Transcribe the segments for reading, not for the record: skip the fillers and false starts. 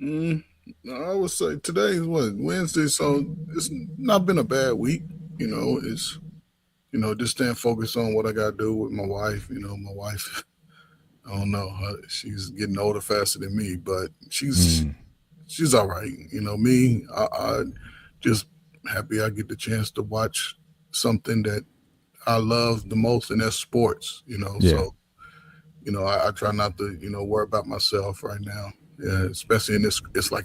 Mm, I would say today is what, Wednesday, so it's not been a bad week. It's just staying focused on what I got to do with my wife. My wife, I don't know, she's getting older faster than me, but Mm, she's all right. Me, I just happy I get the chance to watch something that I love the most, and that's sports. yeah, So I try not to worry about myself right now. Yeah, especially in this, it's like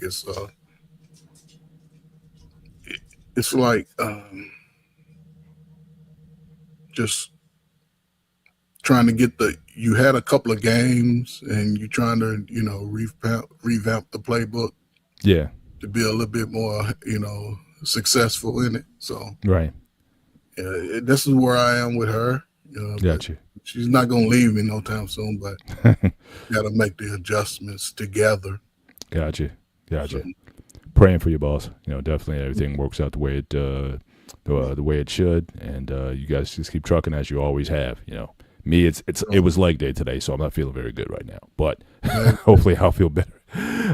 just trying to get you had a couple of games and you're trying to revamp the playbook yeah, to be a little bit more successful in it. So right. this is where I am with her. But Gotcha. she's not gonna leave me no time soon. But got to make the adjustments together. Gotcha. So Gotcha. Praying for your boss. Definitely everything works out the way it should, and you guys just keep trucking as you always have. Me, it was leg day today, so I'm not feeling very good right now. But man, hopefully, I'll feel better.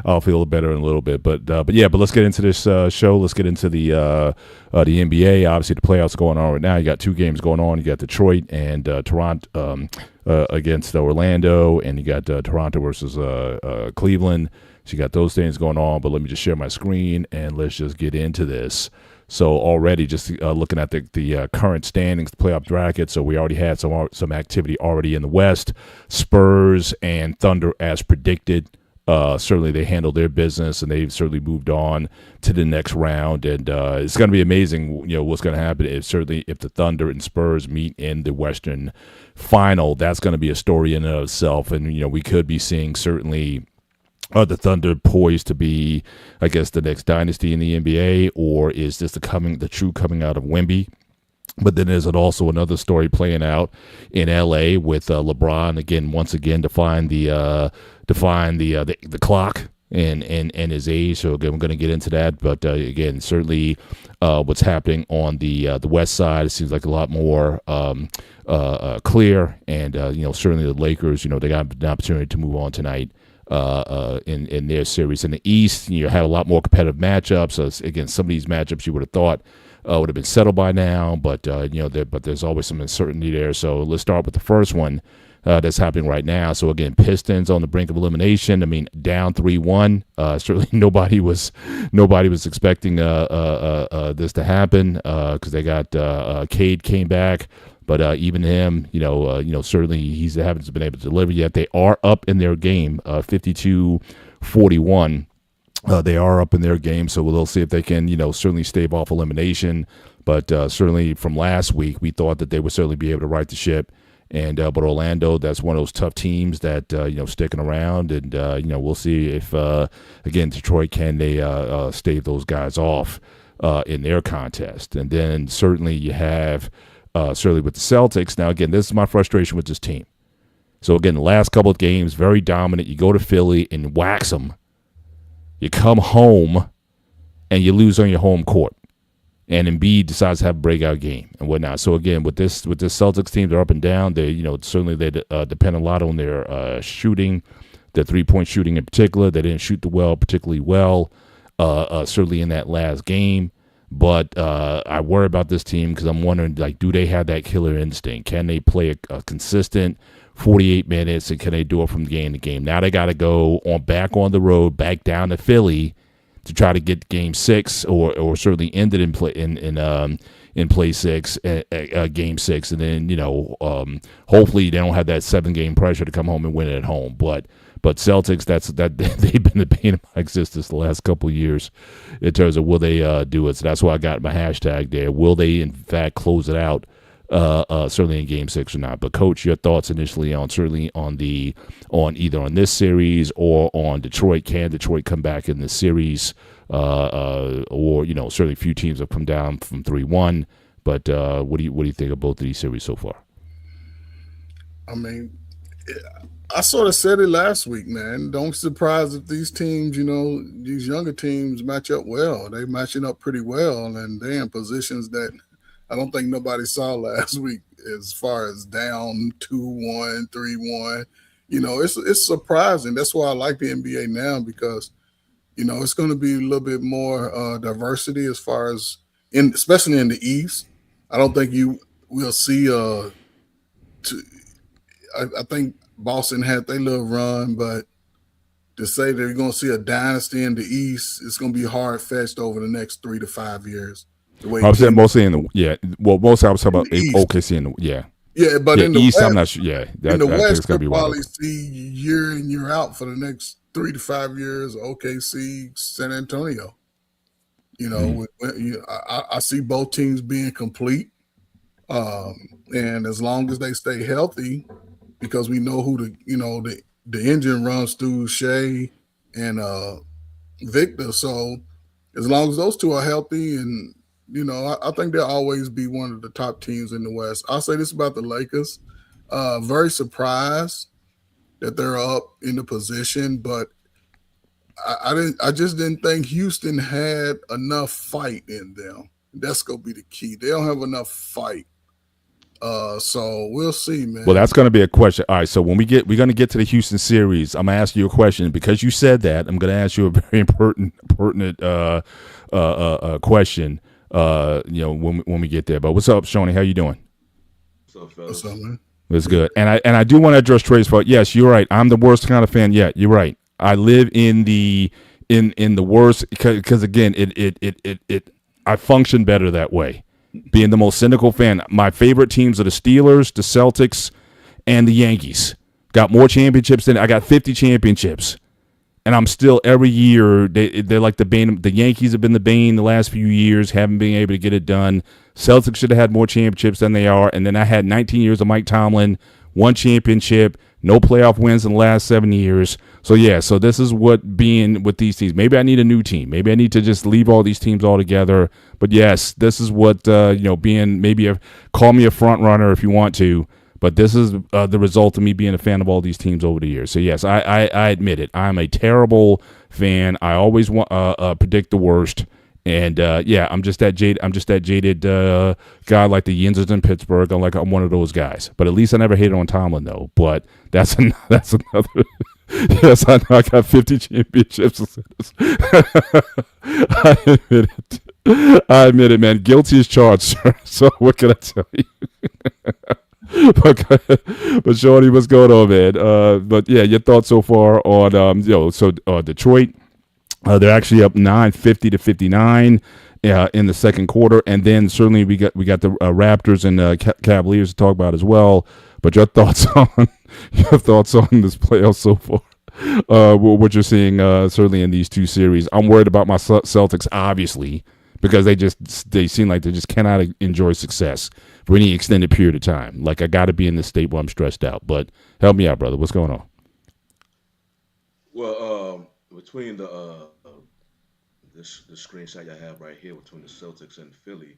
I'll feel better in a little bit. But yeah, but let's get into this show. Let's get into the NBA. Obviously, the playoffs going on right now. You got two games going on. You got Detroit and Toronto against Orlando, and you got Toronto versus Cleveland. So you got those things going on. But let me just share my screen and let's just get into this. So already, just looking at the current standings, the playoff bracket. So we already had some activity already in the West. Spurs and Thunder, as predicted. Certainly, they handled their business and they've certainly moved on to the next round. And it's going to be amazing. What's going to happen is certainly if the Thunder and Spurs meet in the Western Final, that's going to be a story in and of itself. And we could be seeing certainly the Thunder poised to be, I guess, the next dynasty in the NBA, or is this the true coming out of Wemby? But then there's also another story playing out in LA with LeBron again, once again, define the clock and his age. So again, we're going to get into that. But again, certainly what's happening on the West Side, it seems like a lot more clear. And certainly the Lakers, they got an opportunity to move on tonight in their series. In the East, you have a lot more competitive matchups. So again, some of these matchups you would have thought would have been settled by now, but but there's always some uncertainty there. So let's start with the first one that's happening right now. So again, Pistons on the brink of elimination. I mean, down 3-1. Certainly nobody was expecting this to happen because they got Cade came back. But even him, certainly he hasn't been able to deliver yet. They are up in their game, 52-41. They are up in their game, so we'll see if they can, certainly stave off elimination. But certainly from last week, we thought that they would certainly be able to right the ship. And but Orlando, that's one of those tough teams that sticking around, and we'll see if again Detroit can they stave those guys off in their contest. And then certainly you have certainly with the Celtics. Now again, this is my frustration with this team. So again, the last couple of games, very dominant. You go to Philly and wax them. You come home and you lose on your home court. And Embiid decides to have a breakout game and whatnot. So again, with this Celtics team, they're up and down. They certainly they depend a lot on their shooting, their 3-point shooting in particular. They didn't shoot the well particularly well, certainly in that last game. But I worry about this team because I'm wondering, like, do they have that killer instinct? Can they play a consistent 48 minutes, and can they do it from game to game? Now they got to go back on the road, back down to Philly to try to get Game 6, or certainly end it in play 6, Game 6, and then hopefully they don't have that 7-game pressure to come home and win it at home. But Celtics, that they've been the pain of my existence the last couple of years in terms of will they do it. So that's why I got my hashtag there. Will they in fact close it out? Certainly in Game 6 or not. But Coach, your thoughts initially on certainly on either on this series or on Detroit. Can Detroit come back in this series? Or certainly a few teams have come down from 3-1. But what do you think of both of these series so far? I mean, I sort of said it last week, man. Don't be surprised if these teams, these younger teams match up well. They matching up pretty well, and they're in positions that I don't think nobody saw last week as far as down 2-1, 3-1. It's surprising. That's why I like the NBA now because It's going to be a little bit more diversity as far as especially in the East. I don't think you will see. To, I think Boston had their little run, but to say that you're going to see a dynasty in the East, it's going to be hard fetched over the next 3 to 5 years. The way I was saying teams mostly in the yeah. Well, most I was talking in about the East, OKC in the yeah, but yeah in the East. I'm West, not sure. Yeah, in the that I think West, it's gonna you'll be wide probably open. see year in year out for the next 3 to 5 years. OKC, San Antonio. Mhm. I see both teams being complete, um, and as long as they stay healthy, because we know who the engine runs through Shea and Victor. So as long as those two are healthy, and I think they'll always be one of the top teams in the West. I'll say this about the Lakers: very surprised that they're up in the position, but I didn't. I just didn't think Houston had enough fight in them. That's gonna be the key. They don't have enough fight. So we'll see, Well, man. that's going to be a question. All right, so when we're going to get to the Houston series, I'm going to ask you a question because you said that. I'm going to ask you a very pertinent question. When we get there. But what's up, Shoney? How you doing? What's up, What's up, fellas? man? It's good. And I do want to address Trey's fault. Yes, you're right. I'm the worst kind of fan yet. You're right. I live in the worst because again, it I function better that way. Being the most cynical fan, my favorite teams are the Steelers, the Celtics, and the Yankees. Got more championships than I got 50 championships. And I'm still every year they're like the bane. The Yankees have been the bane the last few years, haven't been able to get it done. Celtics should have had more championships than they are. And then I had 19 years of Mike Tomlin, one championship, no playoff wins in the last 7 years. So yeah, so this is what being with these teams. Maybe I need a new team. Maybe I need to just leave all these teams altogether. But yes, this is what being maybe call me a front runner if you want to. But this is the result of me being a fan of all these teams over the years. So yes, I admit it. I'm a terrible fan. I always want predict the worst. And yeah, I'm just that jaded guy like the Yinzers in Pittsburgh. I'm one of those guys. But at least I never hated on Tomlin though. But that's another. Yes, I know. I got 50 championships. I admit it. I admit it, man. Guilty as charged, sir. So what can I tell you? But Shorty, what's going on, man? But yeah, your thoughts so far on Detroit. They're actually up 950 to 59 in the second quarter, and then certainly we got the Raptors and Cavaliers to talk about as well. But your thoughts on this playoff so far? What you're seeing certainly in these two series. I'm worried about my Celtics, obviously, because they seem like they just cannot enjoy success for any extended period of time. Like I got to be in this state where I'm stressed out. But help me out, brother. What's going on? Well, between the screenshot I have right here between the Celtics and Philly,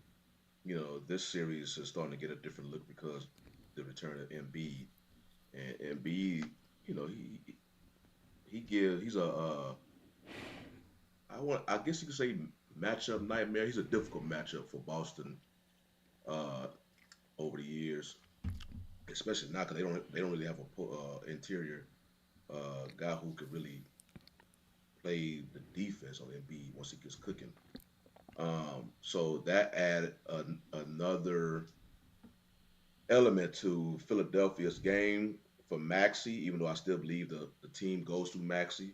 this series is starting to get a different look because the return of Embiid and Embiid, you know, he's a I guess you could say matchup nightmare. He's a difficult matchup for Boston uh, over the years, especially now because they don't really have a interior guy who could really play the defense on Embiid once he gets cooking. So that added another element to Philadelphia's game for Maxi, even though I still believe the team goes through Maxi.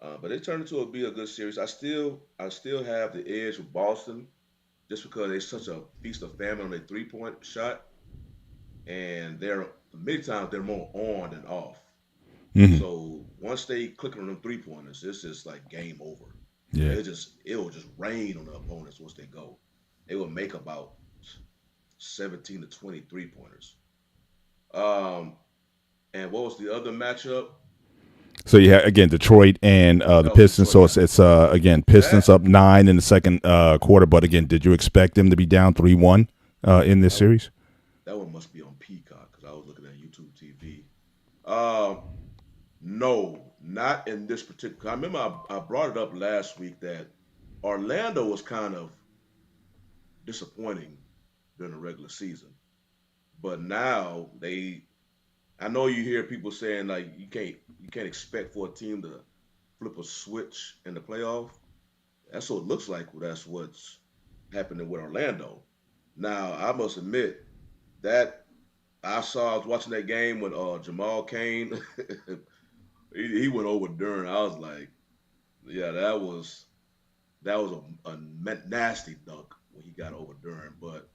But it turned into be a good series. I still have the edge with Boston just because they're such a feast of famine on their 3 point shot, and they're many times they're more on than off. Mm-hmm. So once they click on them 3 pointers, it's just like game over. Yeah. It will just rain on the opponents once they go. They will make about 17 to 23 pointers. Um, and what was the other matchup? So you have again Detroit and the That was Pistons. Detroit. So Yeah, it's again Pistons that up 9 in the second quarter. But again, did you expect them to be down 3-1 in this that one, series? that one must be on Peacock because I was looking at YouTube TV. Um, no, not in this particular. I remember I brought it up last week that Orlando was kind of disappointing during the regular season, but now I know you hear people saying like you can't expect for a team flip a switch in the playoff. That's what it looks like. That's what's happening with Orlando. Now, I must admit that I was watching that game when Jamal Kane he went over Durant. I was like, yeah, that was a nasty dunk when he got over Durant. But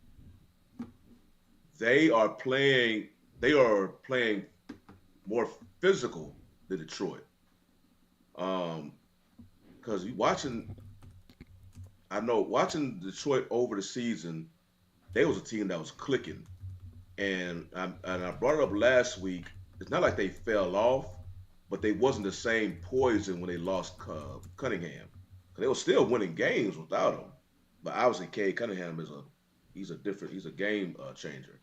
they are playing they are playing more physical than Detroit. Um, because watching I know watching Detroit over the season, they was a team that was clicking. And I brought it up last week. It's not like they fell off, but they wasn't the same poison when they lost Cunningham. They were still winning games without him. But obviously, Cade Cunningham he's a game changer,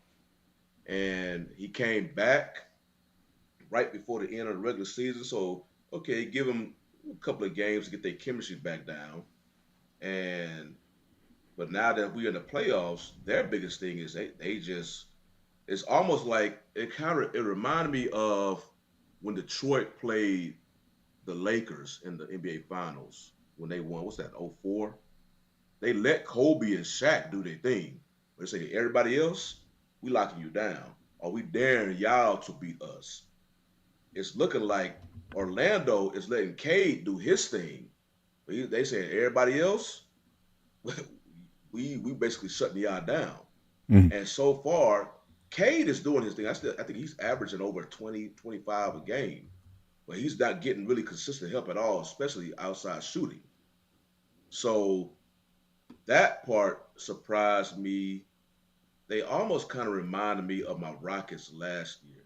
and he came back right before the end of the regular season. So okay, give him a couple of games to get their chemistry back down. And but now that we're in the playoffs, their biggest thing is they just it's almost like it reminded me of when Detroit played the Lakers in the NBA Finals when they won. What's that? '04. They let Kobe and Shaq do their thing. They say everybody else, we locking you down. Are we daring y'all to beat us? It's looking like Orlando is letting Cade do his thing. They saying everybody else, we basically shutting y'all down. Mm. And so far, Cade is doing his thing. I think he's averaging over 20, 25 a game, but he's not getting really consistent help at all, especially outside shooting. So that part surprised me. They almost kind of reminded me of my Rockets last year,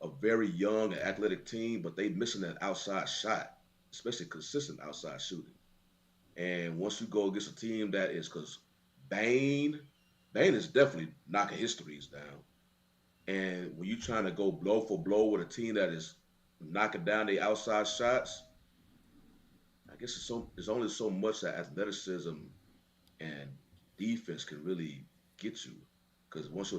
a very young and athletic team, but they missing that outside shot, especially consistent outside shooting. And once you go against a team that is, because Bane, Bane is definitely knocking his threes down. And when you're trying to go blow for blow with a team that is knocking down the outside shots, I guess it's only so much that athleticism and defense can really get you. Because once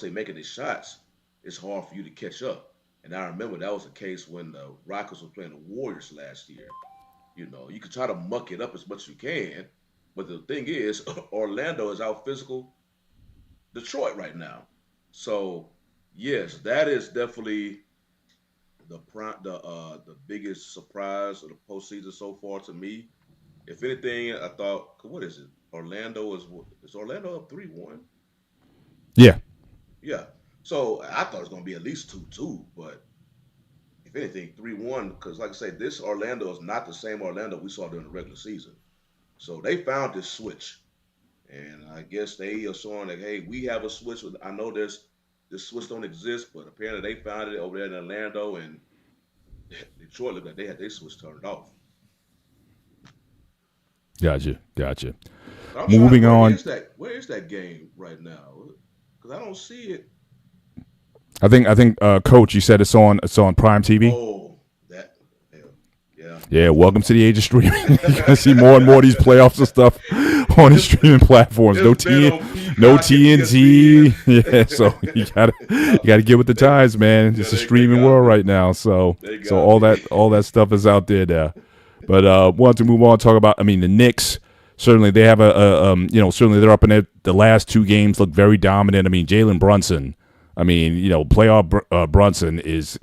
they making these shots, it's hard for you to catch up. And I remember that was the case when the Rockets were playing the Warriors last year. You can try to muck it up as much as you can, but the thing is, Orlando is out physical Detroit right now. So yes, that is definitely the biggest surprise of the postseason so far to me. If anything, I thought, what is it? Is Orlando up 3-1? Yeah. Yeah. So I thought it was gonna be at least 2-2, but if anything, 3-1, because like I say, this Orlando is not the same Orlando we saw during the regular season. So they found this switch. And I guess they are showing that, hey, we have a switch. I know this switch don't exist, but apparently they found it over there in Orlando, and Detroit looked like they had their switch turned off. Gotcha. But I'm trying. Moving on. Where is that game right now? Because I don't see it. I think Coach, you said it's on Prime TV. Oh, that. Yeah. Yeah, welcome to the age of streaming. You're gonna see more and more of these playoffs and stuff on these streaming platforms. No TNT. Yeah, so you gotta get with the times, man. It's a streaming world right now. So all that stuff is out there now. But want to move on, talk about. I mean, the Knicks. Certainly, they have certainly they're up in it. The last two games look very dominant. I mean, Jalen Brunson. I mean, playoff Brunson is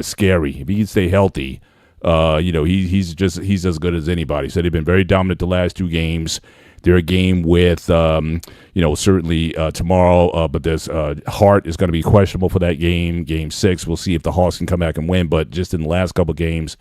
scary. If he can stay healthy, he's as good as anybody. So they've been very dominant the last two games. They're a game with, certainly tomorrow, but there's Hart is going to be questionable for that game. Game 6, we'll see if the Hawks can come back and win. But just in the last couple of games,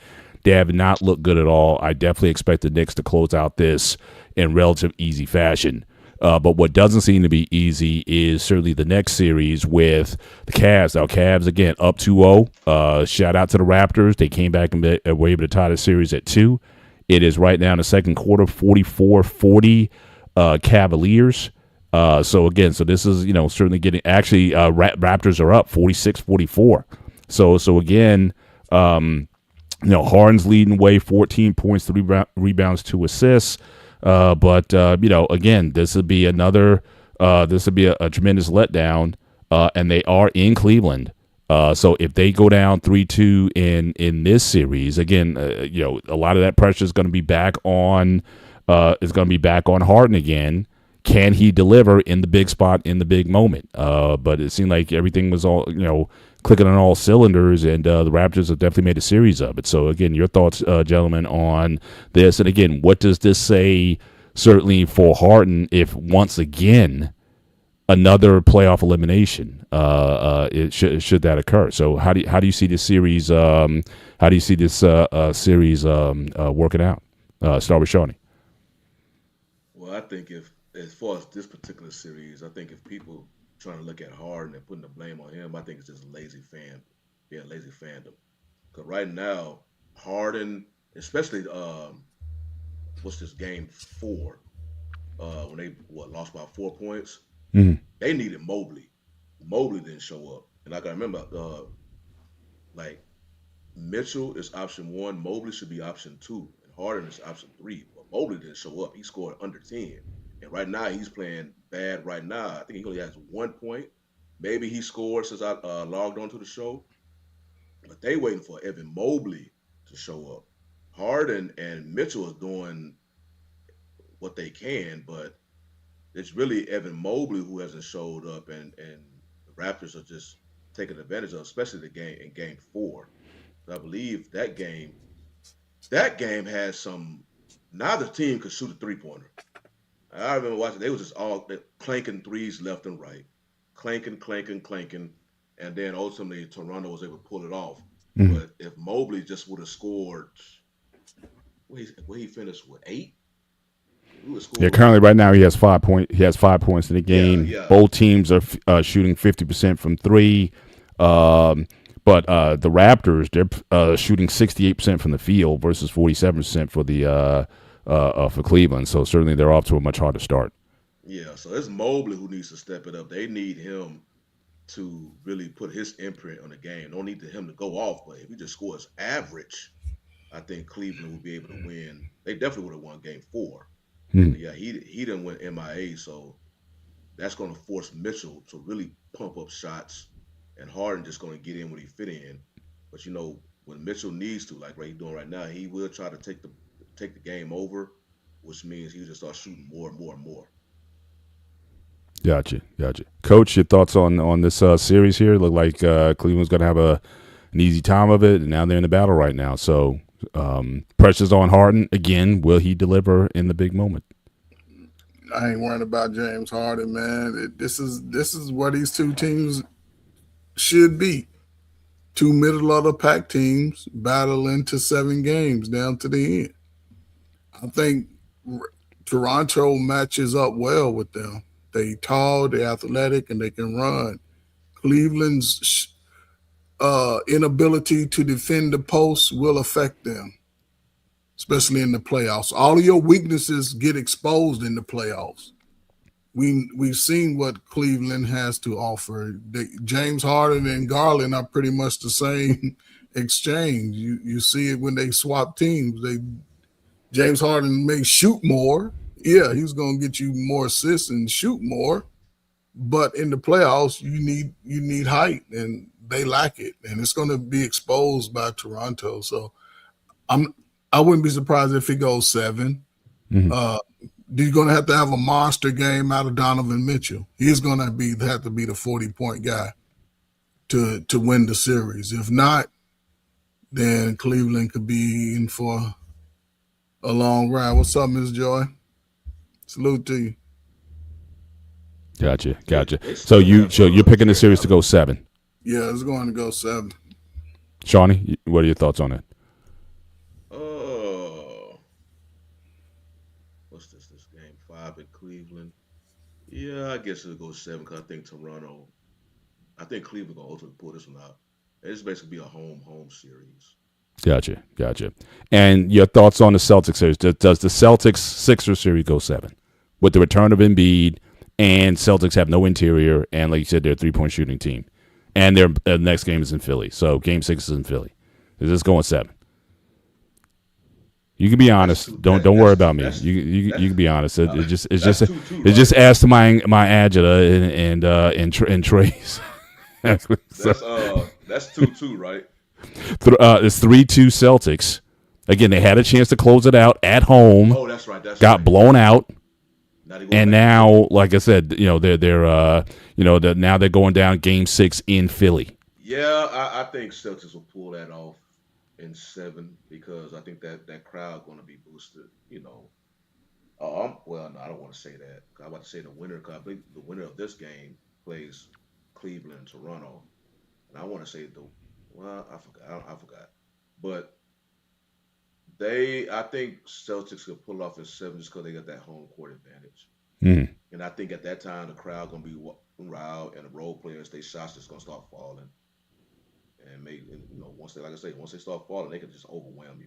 they have not looked good at all. I definitely expect the Knicks to close out this in relative easy fashion. But what doesn't seem to be easy is certainly the next series with the Cavs. Now, Cavs, again, up 2-0. Shout out to the Raptors. They came back and were able to tie the series at 2. It is right now in the second quarter, 44-40 Cavaliers. So this is, certainly getting – actually, Raptors are up 46-44. So again, Harden's leading way, 14 points, 3 rebounds, 2 assists. Again, this would be a tremendous letdown, and they are in Cleveland. So if they go down 3-2 in this series, again, a lot of that pressure is going to be back on Harden again. Can he deliver in the big spot in the big moment? But it seemed like everything was all clicking on all cylinders, and the Raptors have definitely made a series of it. So again, your thoughts, gentlemen, on this, and again, what does this say? Certainly for Harden, if once again another playoff elimination, should that occur. So how do you see this series? How do you see this series working out? Start with Shawnee. Well, I think if, as far as this particular series, I think if people trying to look at Harden and putting the blame on him, I think it's just lazy fandom. Because right now, Harden, especially what's this game 4, when they lost by 4 points, Mm-hmm. they needed Mobley. Mobley didn't show up, and I can remember like Mitchell is option 1, Mobley should be option 2, and Harden is option 3. But Mobley didn't show up. He scored under 10. And right now he's playing bad right now. I think he only has 1 point. Maybe he scored since I logged on to the show. But they waiting for Evan Mobley to show up. Harden and Mitchell is doing what they can, but it's really Evan Mobley who hasn't showed up, and the Raptors are just taking advantage of, especially the game in game 4. I believe that game had some. Neither team could shoot a 3-pointer. I remember watching. They was just all clanking threes left and right, clanking, and then ultimately Toronto was able to pull it off. Mm-hmm. But if Mobley just would have scored, where he finished with 8. Yeah, currently right now he has 5 points. He has 5 points in the game. Yeah. Both teams are shooting 50% from three. But the Raptors, they're shooting 68% from the field versus 47% for Cleveland. So certainly they're off to a much harder start. Yeah, so it's Mobley who needs to step it up. They need him to really put his imprint on the game. Don't need him to go off, but if he just scores average, I think Cleveland will be able to win. They definitely would have won game 4. Hmm. Yeah, he didn't win MIA, so that's going to force Mitchell to really pump up shots, and Harden just going to get in when he fit in. But when Mitchell needs to, like what he's doing right now, he will try to take the game over, which means he'll just start shooting more and more and more. Gotcha. Coach, your thoughts on this series here? Look like Cleveland's going to have an easy time of it, and now they're in the battle right now. So pressure's on Harden again. Will he deliver in the big moment? I ain't worried about James Harden, man. This is where these two teams should be. Two middle of the pack teams battling to 7 games down to the end. I think Toronto matches up well with them. They tall, they're athletic, and they can run. Cleveland's inability to defend the post will affect them, especially in the playoffs. All of your weaknesses get exposed in the playoffs. We've seen what Cleveland has to offer. James Harden and Garland are pretty much the same exchange. You see it when they swap teams. James Harden may shoot more. Yeah, he's going to get you more assists and shoot more. But in the playoffs, you need height, and they lack it, and it's going to be exposed by Toronto. So I wouldn't be surprised if it goes 7. Mm-hmm. You're going to have a monster game out of Donovan Mitchell. He's going to have to be the 40-point guy to win the series. If not, then Cleveland could be in for a long ride. What's up, Ms. Joy? Salute to you. Gotcha. So you're picking the series to go 7. Yeah, it's going to go 7. Shawnee, what are your thoughts on it? What's this? This game 5 at Cleveland. Yeah, I guess it'll go 7 because I think Cleveland gonna ultimately pull this one out. It's basically be a home series. Gotcha. And your thoughts on the Celtics series? Does the Celtics-Sixers series go 7 with the return of Embiid? And Celtics have no interior, and like you said, they're a 3-point shooting team. And their next game is in Philly, so Game 6 is in Philly. Is this going 7? You can be honest. Don't worry about me. You can be honest. It just adds to my agita and Trey's. That's That's 2-2, right? It's 3-2 Celtics. Again, they had a chance to close it out at home, Oh, that's right. That's got right. blown out, Now they going and back to Philly. now, like I said, now they're going down Game 6 in Philly. Yeah, I think Celtics will pull that off in 7 because I think that crowd going to be boosted. Well, no, I don't want to say that. I want to say the winner. Cause I think the winner of this game plays Cleveland and Toronto, and I want to say I forgot. I forgot, but I think Celtics could pull off in 7 just because they got that home court advantage. Mm. And I think at that time the crowd gonna be riled, and the role players, they shots just gonna start falling, and once they, like I say, once they start falling, they can just overwhelm you.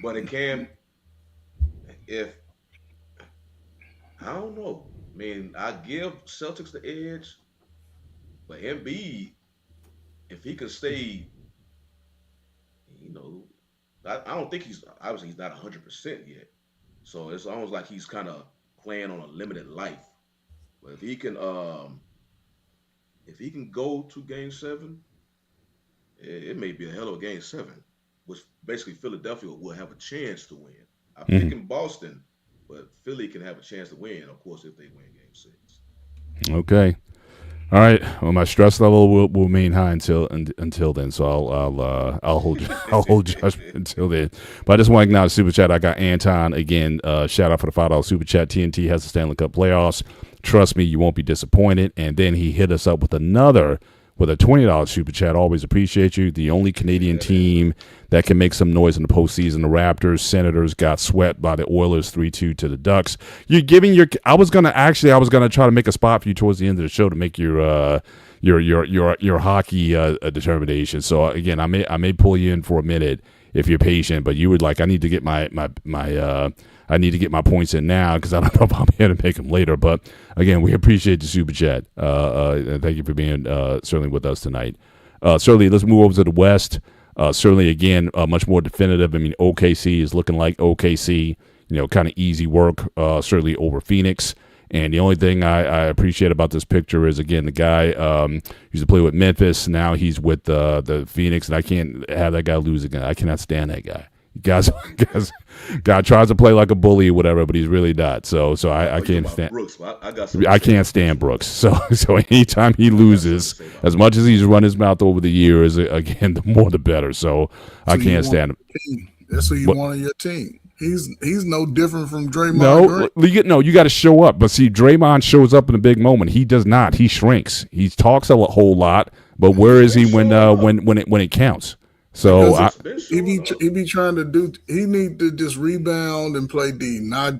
But it can, if I don't know. I mean, I give Celtics the edge, but Embiid, if he can stay, you know, I don't think he's not 100% yet. So it's almost like he's kind of playing on a limited life. But if he can go to Game 7, it may be a hell of a Game 7, which basically Philadelphia will have a chance to win. I'm Mm. picking Boston, but Philly can have a chance to win, of course, if they win Game 6. Okay. All right. Well, my stress level will remain high until then. So I'll hold I'll hold judgment until then. But I just want to acknowledge super chat. I got Anton again. Shout out for the $5 super chat. TNT has the Stanley Cup playoffs. Trust me, you won't be disappointed. And then he hit us up with a $20 super chat. Always appreciate you. The only Canadian team that can make some noise in the postseason. The Raptors, Senators got swept by the Oilers 3-2 to the Ducks. You're giving your. I was gonna try to make a spot for you towards the end of the show to make your hockey determination. So again, I may pull you in for a minute if you're patient, but you would like. I need to get my I need to get my points in now because I don't know if I'll be able to make them later. But again, we appreciate the super chat. And thank you for being certainly with us tonight. Certainly, let's move over to the West. Certainly, again, much more definitive. I mean, OKC is looking like OKC. Kind of easy work. Certainly over Phoenix. And the only thing I appreciate about this picture is, again, the guy used to play with Memphis. Now he's with the Phoenix, and I can't have that guy lose again. I cannot stand that guy. Guy tries to play like a bully or whatever, but he's really not. So I can't stand Brooks. I can't stand Brooks. So anytime he loses, as much as he's run his mouth over the years, again, the more the better. So I can't stand him. That's who you want on your team. He's no different from Draymond Green. You got to show up. But see, Draymond shows up in a big moment. He does not. He shrinks. He talks a whole lot, but where is he when it counts? So he be trying to do. He need to just rebound and play D, not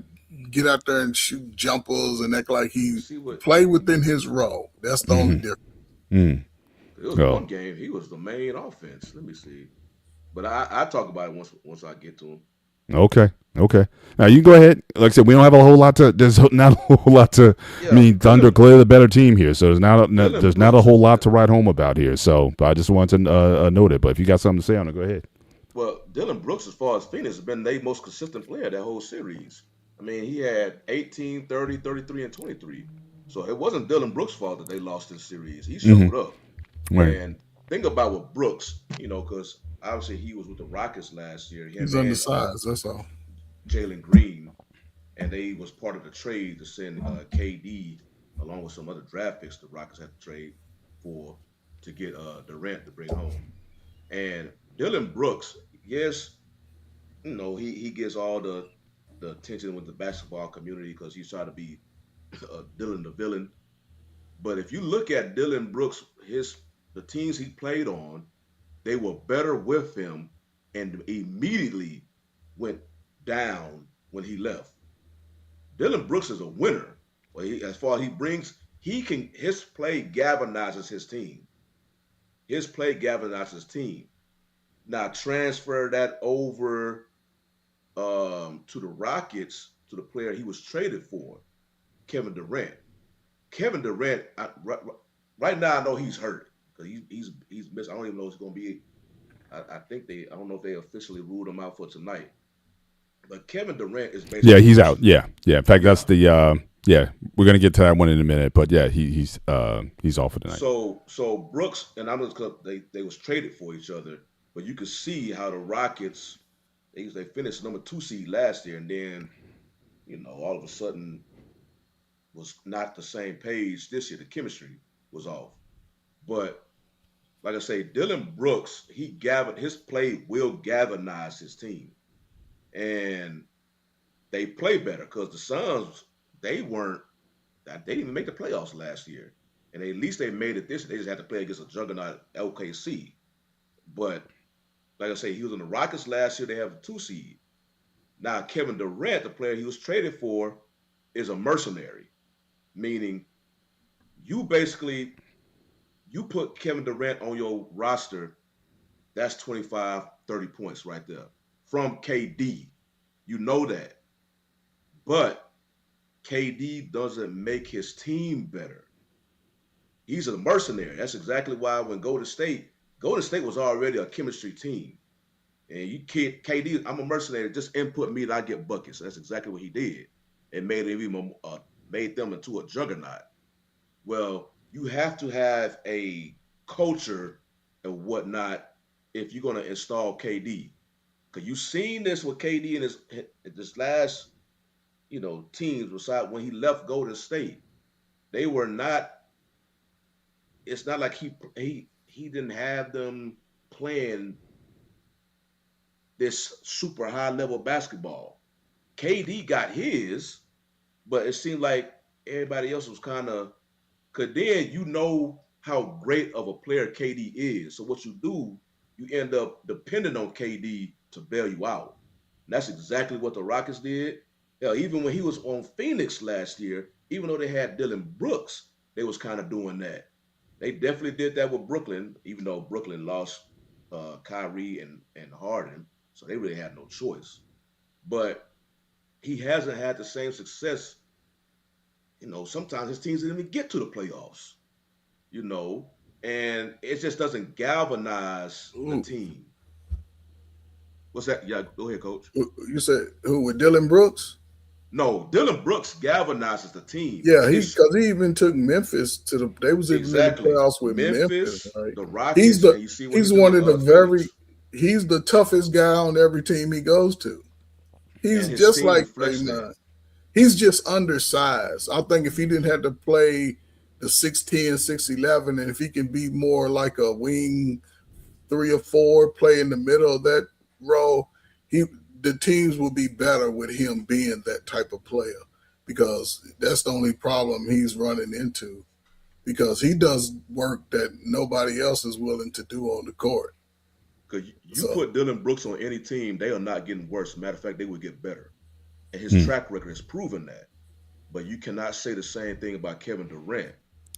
get out there and shoot jumpers and act like he play within his role. That's the only difference. Mm. It was one game. He was the main offense. Let me see, but I talk about it once I get to him. Okay. Now you can go ahead. Like I said, we don't have a whole lot to. There's not a whole lot to. Yeah, I mean, Thunder clearly the better team here, so there's not a whole lot to write home about here. So, but I just wanted to note it. But if you got something to say on it, go ahead. Well, Dillon Brooks, as far as Phoenix, has been their most consistent player that whole series. I mean, he had 18, 30, 33, and 23. So it wasn't Dillon Brooks' fault that they lost this series. He showed up. Right. And think about what Brooks, because obviously he was with the Rockets last year. He's undersized. That's all. Jalen Green, and they was part of the trade to send KD along with some other draft picks the Rockets had to trade for to get Durant to bring home. And Dillon Brooks, yes, he gets all the attention with the basketball community because he's trying to be Dillon the villain. But if you look at Dillon Brooks, the teams he played on, they were better with him and immediately went down when he left. Dillon Brooks is a winner. Well, as far as his play galvanizes his team. Now transfer that over to the Rockets, to the player he was traded for, Kevin Durant. Kevin Durant, right now I know he's hurt because he's missed. I don't even know if it's going to be. I don't know if they officially ruled him out for tonight. But Kevin Durant is basically. Yeah, he's out. Yeah. In fact, that's the Yeah, we're gonna get to that one in a minute, but yeah, he's off for tonight. So Brooks and I'm just they was traded for each other, but you could see how the Rockets they finished number 2 seed last year, and then all of a sudden was not the same page this year. The chemistry was off, but like I say, Dylan Brooks his play will galvanize his team, and they play better because the Suns they weren't they didn't even make the playoffs last year, and at least they made it this year. They just had to play against a juggernaut LKC. But like I say, he was in the Rockets last year. They have a 2 seed. Now Kevin Durant, the player he was traded for, is a mercenary, meaning you basically you put Kevin Durant on your roster, that's 25, 30 points right there from KD. You know that. But KD doesn't make his team better. He's a mercenary. That's exactly why when Golden State was already a chemistry team. And you kid KD, I'm a mercenary. Just input me and I get buckets. So that's exactly what he did. It made them into a juggernaut. Well, you have to have a culture and whatnot if you're going to install KD. Because you've seen this with KD in this last, teams beside when he left Golden State. They were not. It's not like he didn't have them playing this super high level basketball. KD got his, but it seemed like everybody else was kind of. Cause then you know how great of a player KD is. So what you do, you end up depending on KD to bail you out. And that's exactly what the Rockets did. Hell, even when he was on Phoenix last year, even though they had Dylan Brooks, they was kind of doing that. They definitely did that with Brooklyn, even though Brooklyn lost Kyrie and Harden, so they really had no choice. But he hasn't had the same success. Sometimes his teams didn't even get to the playoffs. You know, and it just doesn't galvanize the Ooh, team. What's that? Yeah, go ahead, coach. you said who with Dylan Brooks? No, Dylan Brooks galvanizes the team. Yeah, he It's because he even took Memphis to the. They was even in the exactly playoffs with Memphis. Memphis, Right? the He's Rockets, the and you see what he he's do one with of the very Phoenix, he's the toughest guy on every team he goes to. and He's his just team like reflects that. Draymond. He's just undersized. I think if he didn't have to play the 6'10", 6'11", and if he can be more like a wing 3 or 4, play in the middle of that role, he the teams will be better with him being that type of player because that's the only problem he's running into because he does work that nobody else is willing to do on the court. Because you So put Dylan Brooks on any team, they are not getting worse. Matter of fact, they would get better. And his Hmm. track record has proven that. But you cannot say the same thing about Kevin Durant.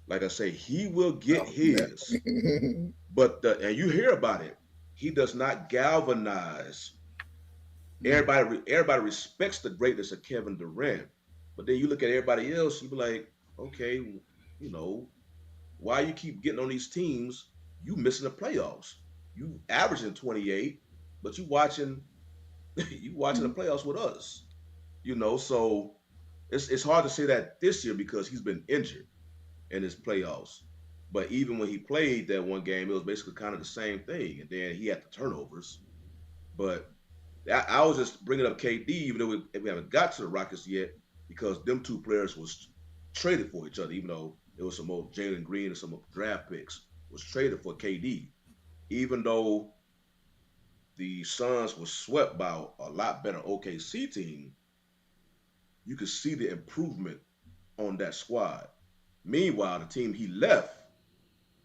Like I say, he will get no, man. his, but and you hear about it. He does not galvanize. Everybody respects the greatness of Kevin Durant, but then you look at everybody else, you be like, okay, you know, why you keep getting on these teams? You missing the playoffs. You averaging 28, but you watching you watching the playoffs with us. So it's hard to say that this year because he's been injured in his playoffs. But even when he played that one game, it was basically kind of the same thing. And then he had the turnovers. But I was just bringing up KD, even though we haven't got to the Rockets yet, because them two players was traded for each other. Even though it was some more Jalen Green and some draft picks was traded for KD. Even though the Suns was swept by a lot better OKC team, you could see the improvement on that squad. Meanwhile, the team he left,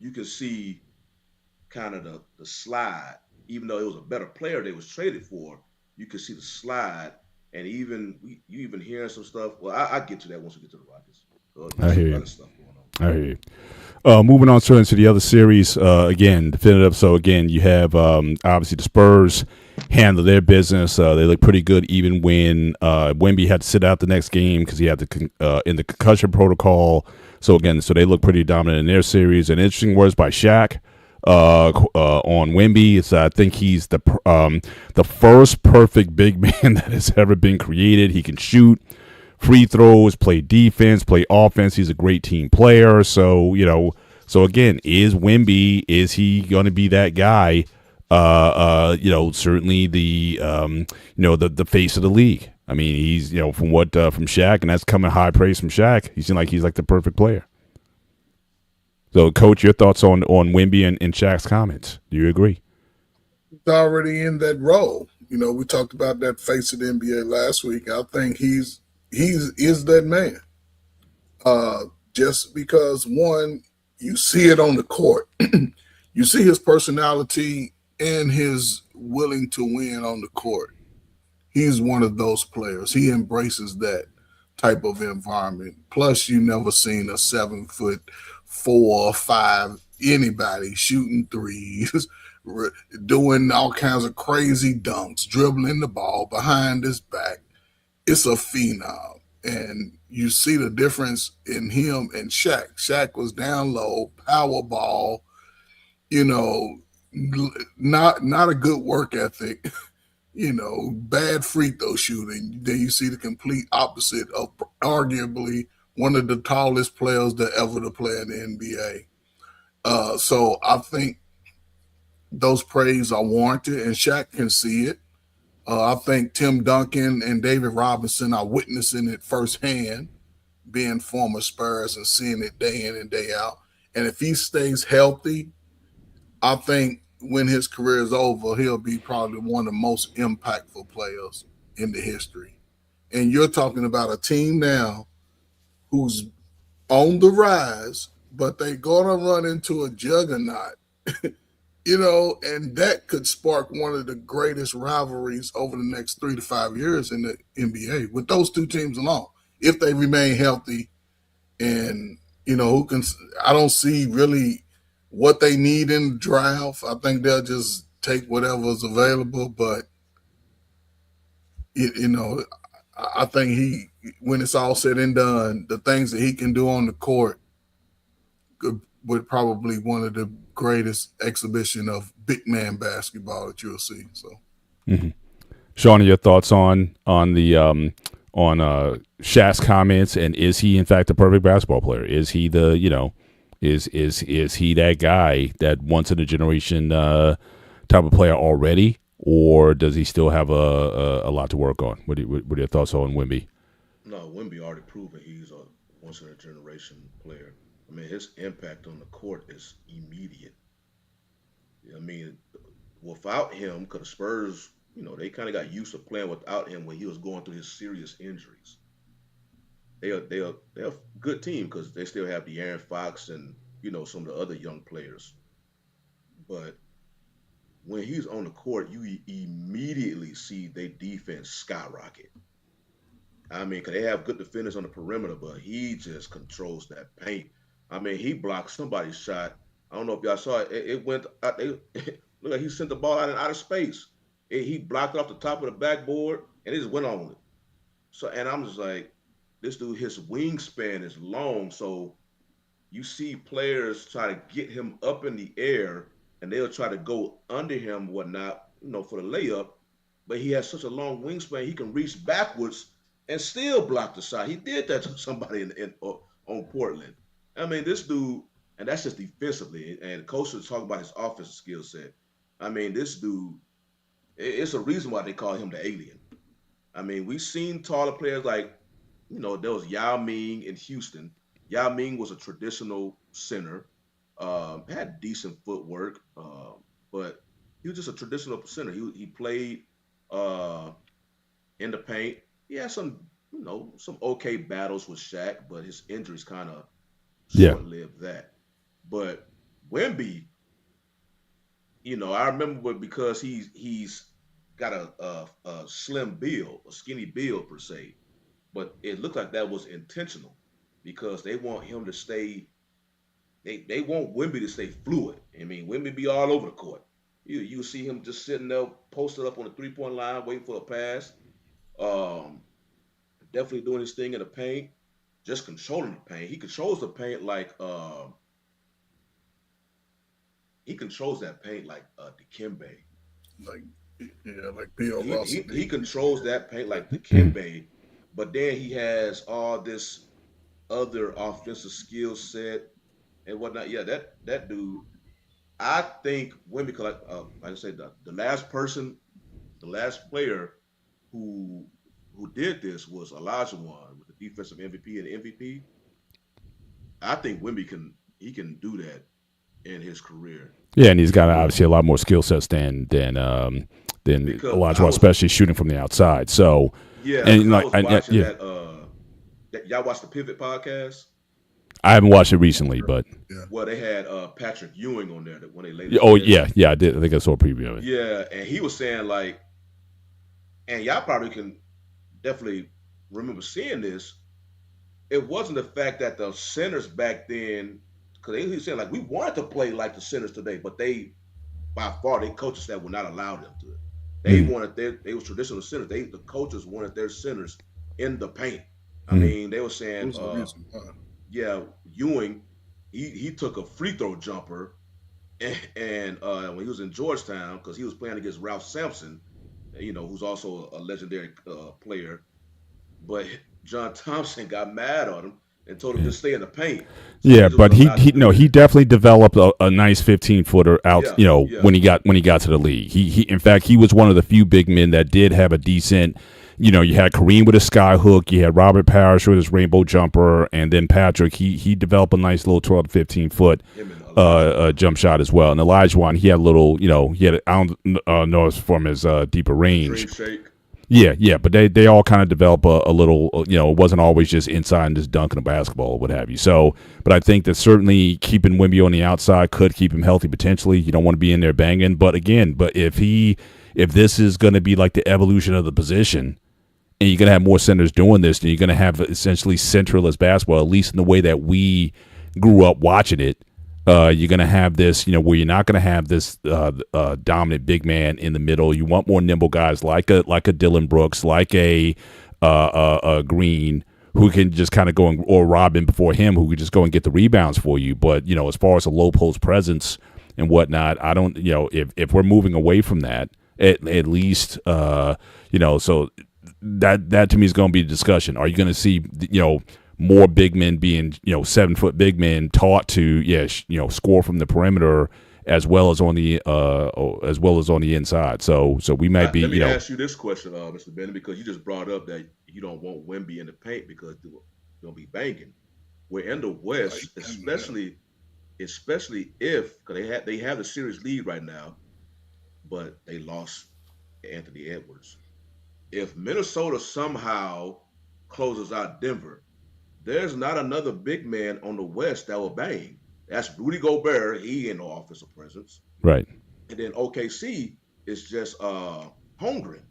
you can see kind of the slide. Even though it was a better player they was traded for, you could see the slide. And you even hearing some stuff. Well, I get to that once we get to the Rockets. I There's hear some you. other stuff going on. I hear you. Moving on to into the other series, again, definitive. So again, you have obviously the Spurs handle their business. They look pretty good, even when Wemby had to sit out the next game because he had in the concussion protocol. So again, they look pretty dominant in their series. And interesting words by Shaq on Wemby. I think he's the first perfect big man that has ever been created. He can shoot free throws, play defense, play offense. He's a great team player. So so again, is Wimby, is he going to be that guy? Certainly the face of the league. I mean, he's from what from Shaq, and that's coming high praise from Shaq. He seemed like he's like the perfect player. So, Coach, your thoughts on Wimby and Shaq's comments? Do you agree? He's already in that role. We talked about that face of the NBA last week. I think he's is that man. Just because one, you see it on the court, you see his personality and his willing to win on the court. He's one of those players. He embraces that type of environment. Plus, you never seen a 7 foot 4 or 5 anybody shooting threes, doing all kinds of crazy dunks, dribbling the ball behind his back. It's a phenom. And you see the difference in him and Shaq. Shaq was down low, power ball, you know, not a good work ethic, bad free throw shooting. Then you see the complete opposite of arguably one of the tallest players that ever to play in the NBA. So I think those praise are warranted, and Shaq can see it. I think Tim Duncan and David Robinson are witnessing it firsthand, being former Spurs and seeing it day in and day out. And if he stays healthy, I think when his career is over, he'll be probably one of the most impactful players in the history. And you're talking about a team now who's on the rise, but they're gonna run into a juggernaut, and that could spark one of the greatest rivalries over the next 3 to 5 years in the NBA with those two teams alone, if they remain healthy. And who can? I don't see really what they need in the draft. I think they'll just take whatever's available. But you know, I think when it's all said and done, the things that he can do on the court would probably one of the greatest exhibition of big man basketball that you'll see. So, Mm-hmm. Shawnee, your thoughts on the Shaq's comments, and is he in fact a perfect basketball player? Is he the is he that guy, that once in a generation type of player already, or does he still have a lot to work on? What are your thoughts on Wimby? No, Wimby already proven he's a once in a generation player. I mean, his impact on the court is immediate. I mean, without him, because the Spurs, they kind of got used to playing without him when he was going through his serious injuries. They're a good team because they still have De'Aaron Fox and some of the other young players. But when he's on the court, you immediately see their defense skyrocket. I mean, 'cause they have good defenders on the perimeter, but he just controls that paint. I mean, he blocked somebody's shot. I don't know if y'all saw it. It went out. Look like he sent the ball out in outer space. He blocked it off the top of the backboard, and it just went on it. So, and I'm just like, this dude, his wingspan is long, so you see players try to get him up in the air, and they'll try to go under him, whatnot, for the layup. But he has such a long wingspan, he can reach backwards and still block the shot. He did that to somebody on Portland. I mean, this dude, and that's just defensively. And coach is talking about his offensive skill set. I mean, this dude, it's a reason why they call him the alien. I mean, we've seen taller players like, there was Yao Ming in Houston. Yao Ming was a traditional center, had decent footwork, but he was just a traditional center. He played uh, in the paint. He had some okay battles with Shaq, but his injuries kind of Yeah, short lived that. But Wemby, I remember because he's got a slim build, a skinny build per se, but it looked like that was intentional because they want him to stay. They want Wimby to stay fluid. I mean, Wimby be all over the court. You see him just sitting there, posted up on the 3 point line, waiting for a pass. Um, Definitely doing his thing in the paint, just controlling the paint. He controls that paint like Dikembe. like, yeah, like Bill He, Russell he he did. controls that paint like mm-hmm. Dikembe, but then he has all this other offensive skill set and whatnot. Yeah, that dude. I think Wimby, like I said, the last person, the last player who who did this was Elijah Wan with the defensive MVP and MVP. I think Wimby can do that in his career. Yeah, and he's He got will obviously a lot more skill sets than because Elijah I Watt, was especially shooting from the outside. So, yeah because and I like, was watching yeah, that y'all watched the Pivot podcast. I haven't watched it recently, but Yeah. Well, they had Patrick Ewing on there when they laid oh his head. yeah, yeah, I did. I think I saw a preview of it. Yeah, and he was saying like, and y'all probably can definitely remember seeing this. It wasn't the fact that the centers back then, because he was saying like we wanted to play like the centers today, but they by far they coaches that would not allow them to. They Mm-hmm. wanted they was traditional centers. The coaches wanted their centers in the paint. I Mm-hmm. mean, they were saying, There's a reason why. yeah, Ewing, he took a free throw jumper, and when he was in Georgetown, because he was playing against Ralph Sampson, who's also a legendary player, but John Thompson got mad on him and told him to stay in the paint. So he Yeah, just was but allowed to do he that. definitely developed a nice 15-footer out. Yeah, yeah. When he got to the league, he in fact he was one of the few big men that did have a decent. You had Kareem with a sky hook, you had Robert Parrish with his rainbow jumper, and then Patrick. He developed a nice little 12 to 15 foot Him and Elijah. jump shot as well. And Elijah one, he had a little. He had I don't know if it's from his deeper range. Dream Shake. Yeah, yeah, but they all kind of develop a little, it wasn't always just inside and just dunking a basketball or what have you. So, but I think that certainly keeping Wimby on the outside could keep him healthy potentially. You don't want to be in there banging. But again, if this is going to be like the evolution of the position and you're going to have more centers doing this, then you're going to have essentially centralist basketball, at least in the way that we grew up watching it. You're going to have this, where you're not going to have this dominant big man in the middle. You want more nimble guys like a Dylan Brooks, like a Green, who can just kind of go or Robin before him, who could just go and get the rebounds for you. But as far as a low post presence and whatnot, I don't, if we're moving away from that, at least, so that to me is going to be a discussion. Are you going to see, more big men being 7-foot big men taught to score from the perimeter as well as on the inside. So we might be Let me ask you this question, Mr. Bennett, because you just brought up that you don't want Wemby in the paint because they'll be banging. We're in the West, especially if because they have the series lead right now, but they lost Anthony Edwards. If Minnesota somehow closes out Denver, there's not another big man on the West that will bang. That's Rudy Gobert. He ain't no offensive presence. right. And then OKC is just Holmgren.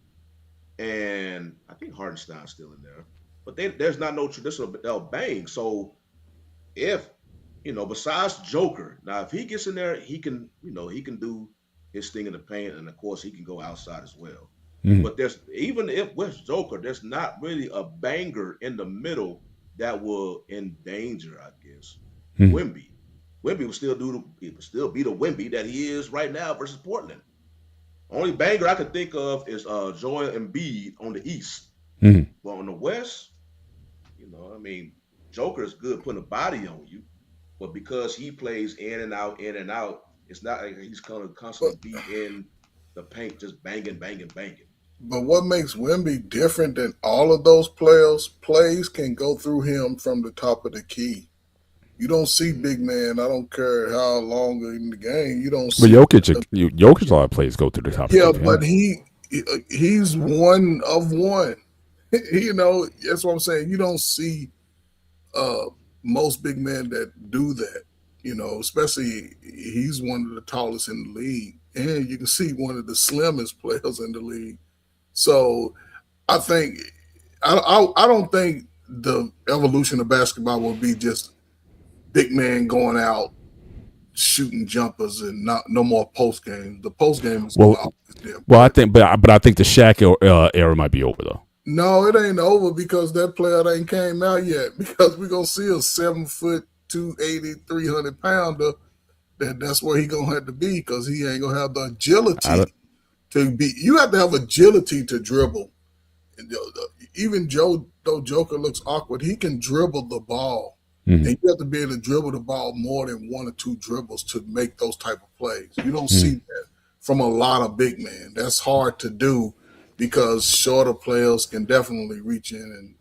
And I think Hardenstein's still in there. But there's not no traditional bang. So if, besides Joker, now if he gets in there, he can do his thing in the paint. And of course, he can go outside as well. Mm-hmm. But even if with Joker, there's not really a banger in the middle that will endanger, I guess, Mm-hmm. Wimby. Wimby will still be the Wimby that he is right now versus Portland. Only banger I can think of is Joel Embiid on the East. Mm-hmm. But on the West, I mean, Joker is good putting a body on you, but because he plays in and out, it's not like he's going to But, constantly be in the paint just banging, banging, banging. but what makes Wimby different than all of those players? Plays can go through him from the top of the key. You don't see big man. I don't care how long in the game. You don't But see. Jokic, a lot of plays go through the top of Yeah, the but game. he's one of one. That's what I'm saying. You don't see uh, most big men that do that. Especially he's one of the tallest in the league, and you can see one of the slimmest players in the league. So I think I don't think the evolution of basketball will be just big man going out shooting jumpers and not no more post game. The post game is going Well, to always be well, I important. think, but I think the Shaq era might be over though. No, it ain't over because that player ain't came out yet. Because we're gonna see a 7 foot, 280, 300 pounder. That's where he gonna have to be because he ain't gonna have the I don't. agility to be. You have to have agility to dribble. even though Joker looks awkward, he can dribble the ball. Mm-hmm. And you have to be able to dribble the ball more than one or two dribbles to make those type of plays. You don't see Mm-hmm. that from a lot of big men. That's hard to do because shorter players can definitely reach in and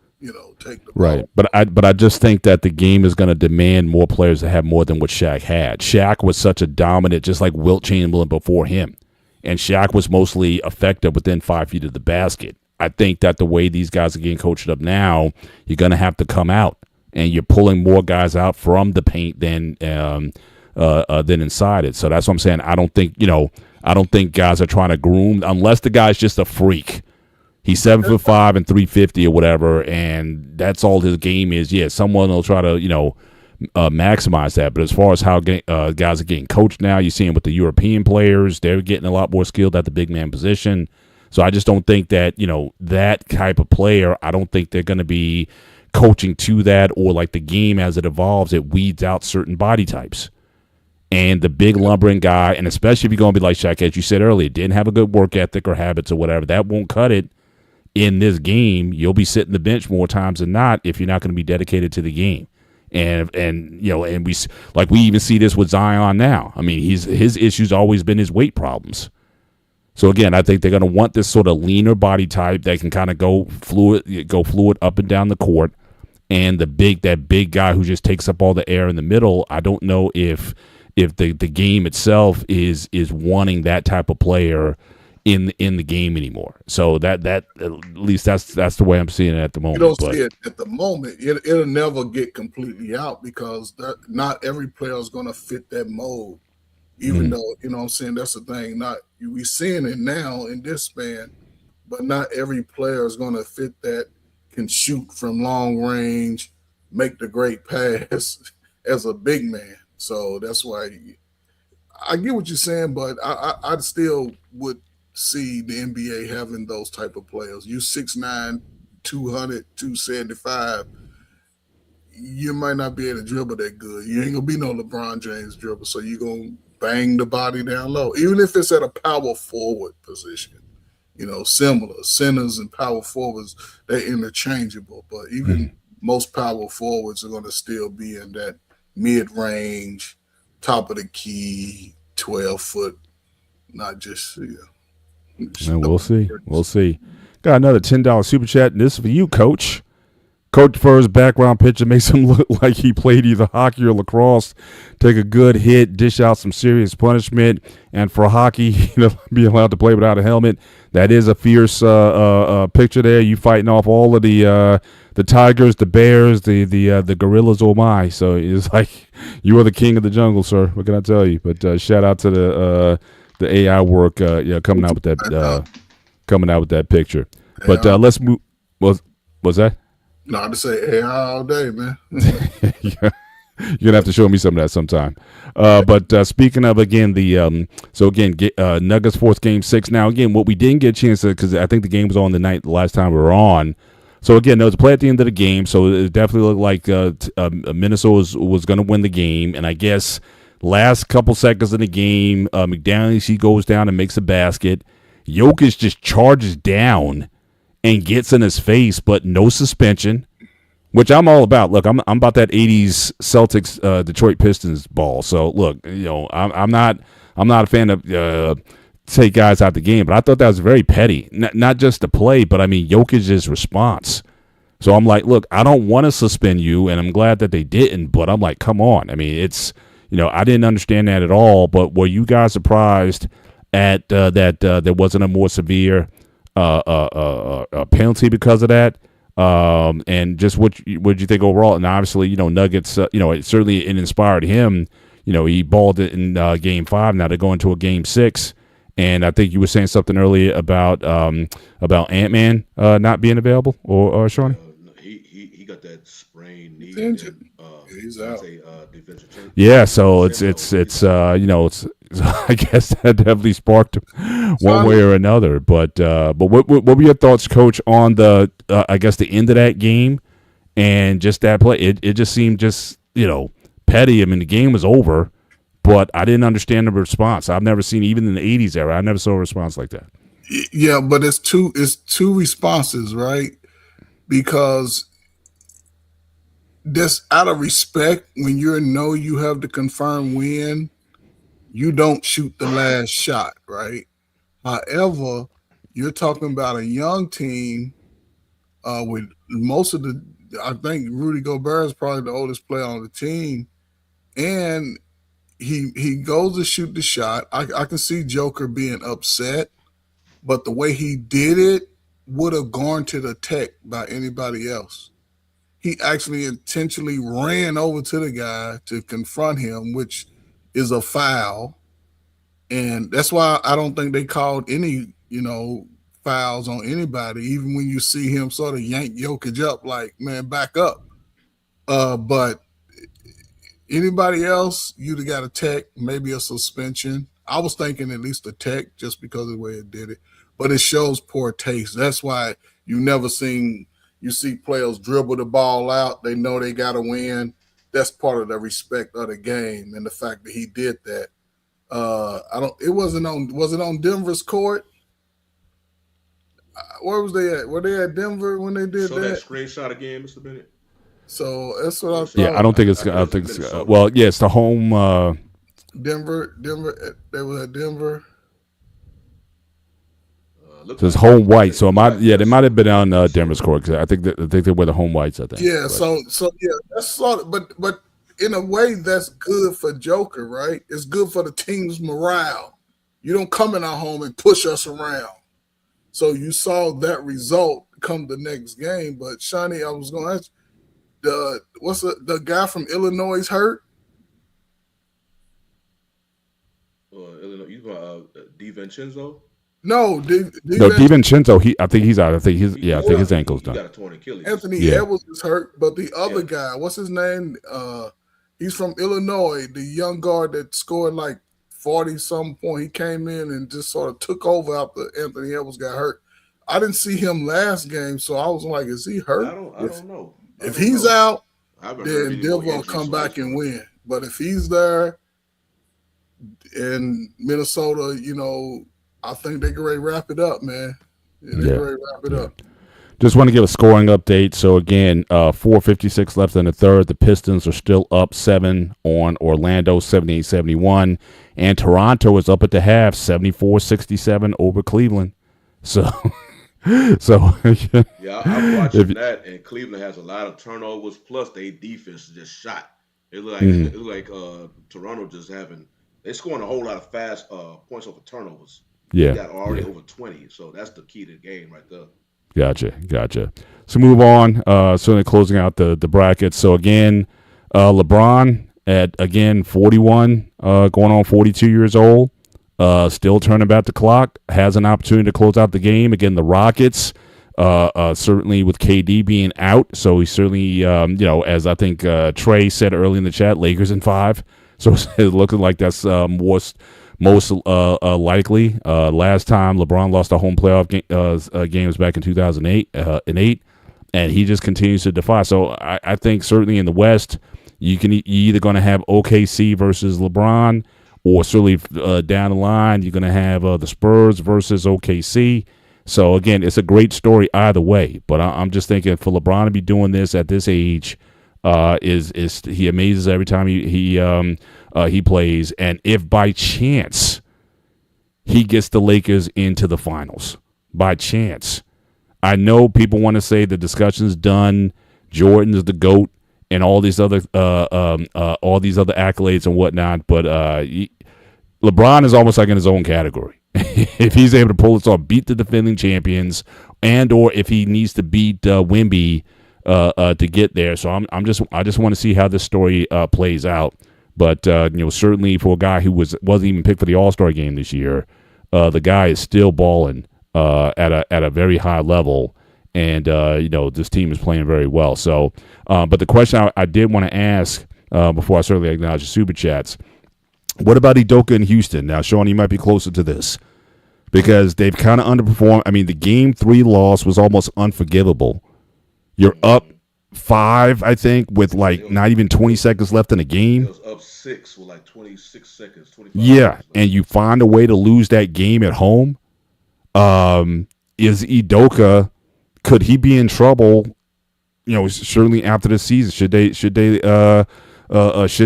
take the Right, ball. but I just think that the game is going to demand more players to have more than what Shaq had. Shaq was such a dominant, just like Wilt Chamberlain before him, and Shaq was mostly effective within 5 feet of the basket. I think that the way these guys are getting coached up now, you're going to have to come out, and you're pulling more guys out from the paint than inside it. So that's what I'm saying. I don't think guys are trying to groom unless the guy's just a freak. He's 7'5" and 350 or whatever, and that's all his game is. Yeah, someone will try to maximize that. But as far as how guys are getting coached now, you're seeing with the European players, they're getting a lot more skilled at the big man position. So I just don't think that that type of player. I don't think they're going to be coaching to that, or like the game as it evolves, it weeds out certain body types. And the big lumbering guy, and especially if you're going to be like Shaq, as you said earlier, didn't have a good work ethic or habits or whatever, that won't cut it. In this game, you'll be sitting the bench more times than not if you're not going to be dedicated to the game. And we even see this with Zion now. I mean, his issue's always been his weight problems. So again, I think they're going to want this sort of leaner body type that can kind of go fluid up and down the court. And that big guy who just takes up all the air in the middle. I don't know if the game itself is wanting that type of player in the game anymore. So that at least that's the way I'm seeing it at the moment. You don't see it at the moment. It'll never get completely out because not every player is going to fit that mold. Even though what I'm saying, that's the thing. Not we seeing it now in this span, but not every player is going to fit that. Can shoot from long range, make the great pass as a big man. So that's why I get what you're saying, but I still would see the NBA having those type of players. You 6'9", 200, 275, you might not be able to dribble that good. You ain't gonna be no LeBron James dribble, so you're gonna bang the body down low. Even if it's at a power forward position. Similar. Centers and power forwards, they're interchangeable, but even most power forwards are gonna still be in that mid-range, top of the key, 12-foot, not just And we'll see. We'll see. Got another $10 super chat. And this is for you, Coach. Coach Furr's background picture makes him look like he played either hockey or lacrosse. Take a good hit, dish out some serious punishment, and for hockey, be allowed to play without a helmet. That is a fierce picture there. You fighting off all of the tigers, the bears, the gorillas. Oh my! So it's like you are the king of the jungle, sir. What can I tell you? But shout out to the AI work, coming out with that picture. But let's move. Was that? No, I just say AI all day, man. Yeah. You're gonna have to show me some of that sometime. But speaking of again Nuggets fourth game 6. Now again, what we didn't get a chance to, because I think the game was on the night the last time we were on. So again, there was a play at the end of the game. So it definitely looked like Minnesota was going to win the game. And I guess last couple seconds in the game, McDaniels, he goes down and makes a basket. Jokic just charges down and gets in his face, but no suspension, which I'm all about. Look, I'm about that 80s Celtics Detroit Pistons ball. So look, I'm not a fan of take guys out the game, but I thought that was very petty. Not just the play, but I mean Jokic's response. So I'm like, look, I don't want to suspend you, and I'm glad that they didn't, but I'm like, come on. I mean, it's I didn't understand that at all. But were you guys surprised at that there wasn't a more severe penalty because of that? And just what did you think overall? And obviously, Nuggets, it certainly inspired him. He balled it in game 5. Now they're going to a game 6. And I think you were saying something earlier about Ant-Man not being available, or Shawnee? He got that sprained knee. He's out. Yeah, so it's I guess that definitely sparked one way or another. But what were your thoughts, Coach, on the I guess the end of that game and just that play? It just seemed petty. I mean, the game was over, but I didn't understand the response. I've never seen, even in the 80s era, I never saw a response like that. Yeah, but it's two responses, right? because just out of respect, when you have the confirmed win, you don't shoot the last shot, right? However, you're talking about a young team with most of the. I think Rudy Gobert is probably the oldest player on the team, and he goes to shoot the shot. I can see Joker being upset, but the way he did it would have gone to the tech by anybody else. He actually intentionally ran over to the guy to confront him, which is a foul. And that's why I don't think they called any, fouls on anybody, even when you see him sort of yank Jokic up, like, man, back up. But anybody else, you'd have got a tech, maybe a suspension. I was thinking at least a tech just because of the way it did it. But it shows poor taste. That's why you see players dribble the ball out. They know they got to win. That's part of the respect of the game, and the fact that he did that. I don't. It wasn't on. Was it on Denver's court? Where was they at? Were they at Denver when they did Show that that? screenshot again, Mr. Bennett. So that's what I Yeah, I thought. don't think it's. I think I it's think it's. Minnesota. Well, yeah, it's the home. Denver. They were at Denver. Look So it's like home white. So it look might. like Yeah, they might have been on Minnesota. Denver's court because I think they were the home whites. I think. Yeah. But, So yeah, that's sort of. But in a way, that's good for Joker, right? It's good for the team's morale. You don't come in our home and push us around. So you saw that result come the next game. But Shawnee, I was going to ask the guy from Illinois is hurt? Illinois, you DiVincenzo? No, no, DiVincenzo. I think he's out. I think his. Yeah, I think his ankle's He done. got a torn Achilles. Anthony Yeah. Edwards is hurt, but the other Yeah. guy, what's his name? He's from Illinois, the young guard that scored like 40 some point. He came in and just sort of took over after Anthony Edwards got hurt. I didn't see him last game, so I was like, is he hurt? I don't know. I If don't he's know. out, I haven't heard then any Denver more will injuries, come so I back just and wanna- win. But if he's there in Minnesota, I think they can ready to wrap it up, man. Yeah, they Yeah. can ready to wrap it up. Just want to give a scoring update. So again, 4:56 left in the third. The Pistons are still up 7 on Orlando, 78-71, and Toronto is up at the half, 74-67 over Cleveland. So, Yeah, I'm watching If- that, and Cleveland has a lot of turnovers. Plus, their defense just shot. It looked like Mhm. it looked like Toronto just they scoring a whole lot of fast points off of turnovers. yeah, They got already over 20, so that's the key to the game right there. Gotcha. So move on. Certainly closing out the brackets. So again, LeBron at again 41, going on 42 years old. Still turning back the clock. Has an opportunity to close out the game. Again, the Rockets. Certainly with KD being out, so he's certainly, as I think Trey said early in the chat, Lakers in 5. So it's looking like that's most likely. Last time LeBron lost a home playoff game was back in 2008, and he just continues to defy. So I think certainly in the West, you're either going to have OKC versus LeBron, or certainly down the line, you're going to have the Spurs versus OKC. So again, it's a great story either way. But I'm just thinking for LeBron to be doing this at this age, is he amazes every time he plays. And if by chance he gets the Lakers into the finals, by chance, I know people want to say the discussion's done. Jordan's the GOAT and all these other accolades and whatnot. But LeBron is almost like in his own category. If he's able to pull this off, beat the defending champions, and or if he needs to beat Wemby to get there. So I just want to see how this story plays out. But certainly for a guy who wasn't even picked for the All-Star game this year, the guy is still balling at a very high level, and this team is playing very well. So, but the question I did want to ask before I certainly acknowledge the super chats. What about Udoka in Houston? Now, Sean, you might be closer to this because they've kind of underperformed. I mean, the Game 3 loss was almost unforgivable. You're up 5, I think, with like not even 20 seconds left in the It game. was up 6 with like 26 seconds, 25 Yeah, seconds left. and you find a way to lose that game at home. Is Udoka, could he be in trouble certainly after the season, should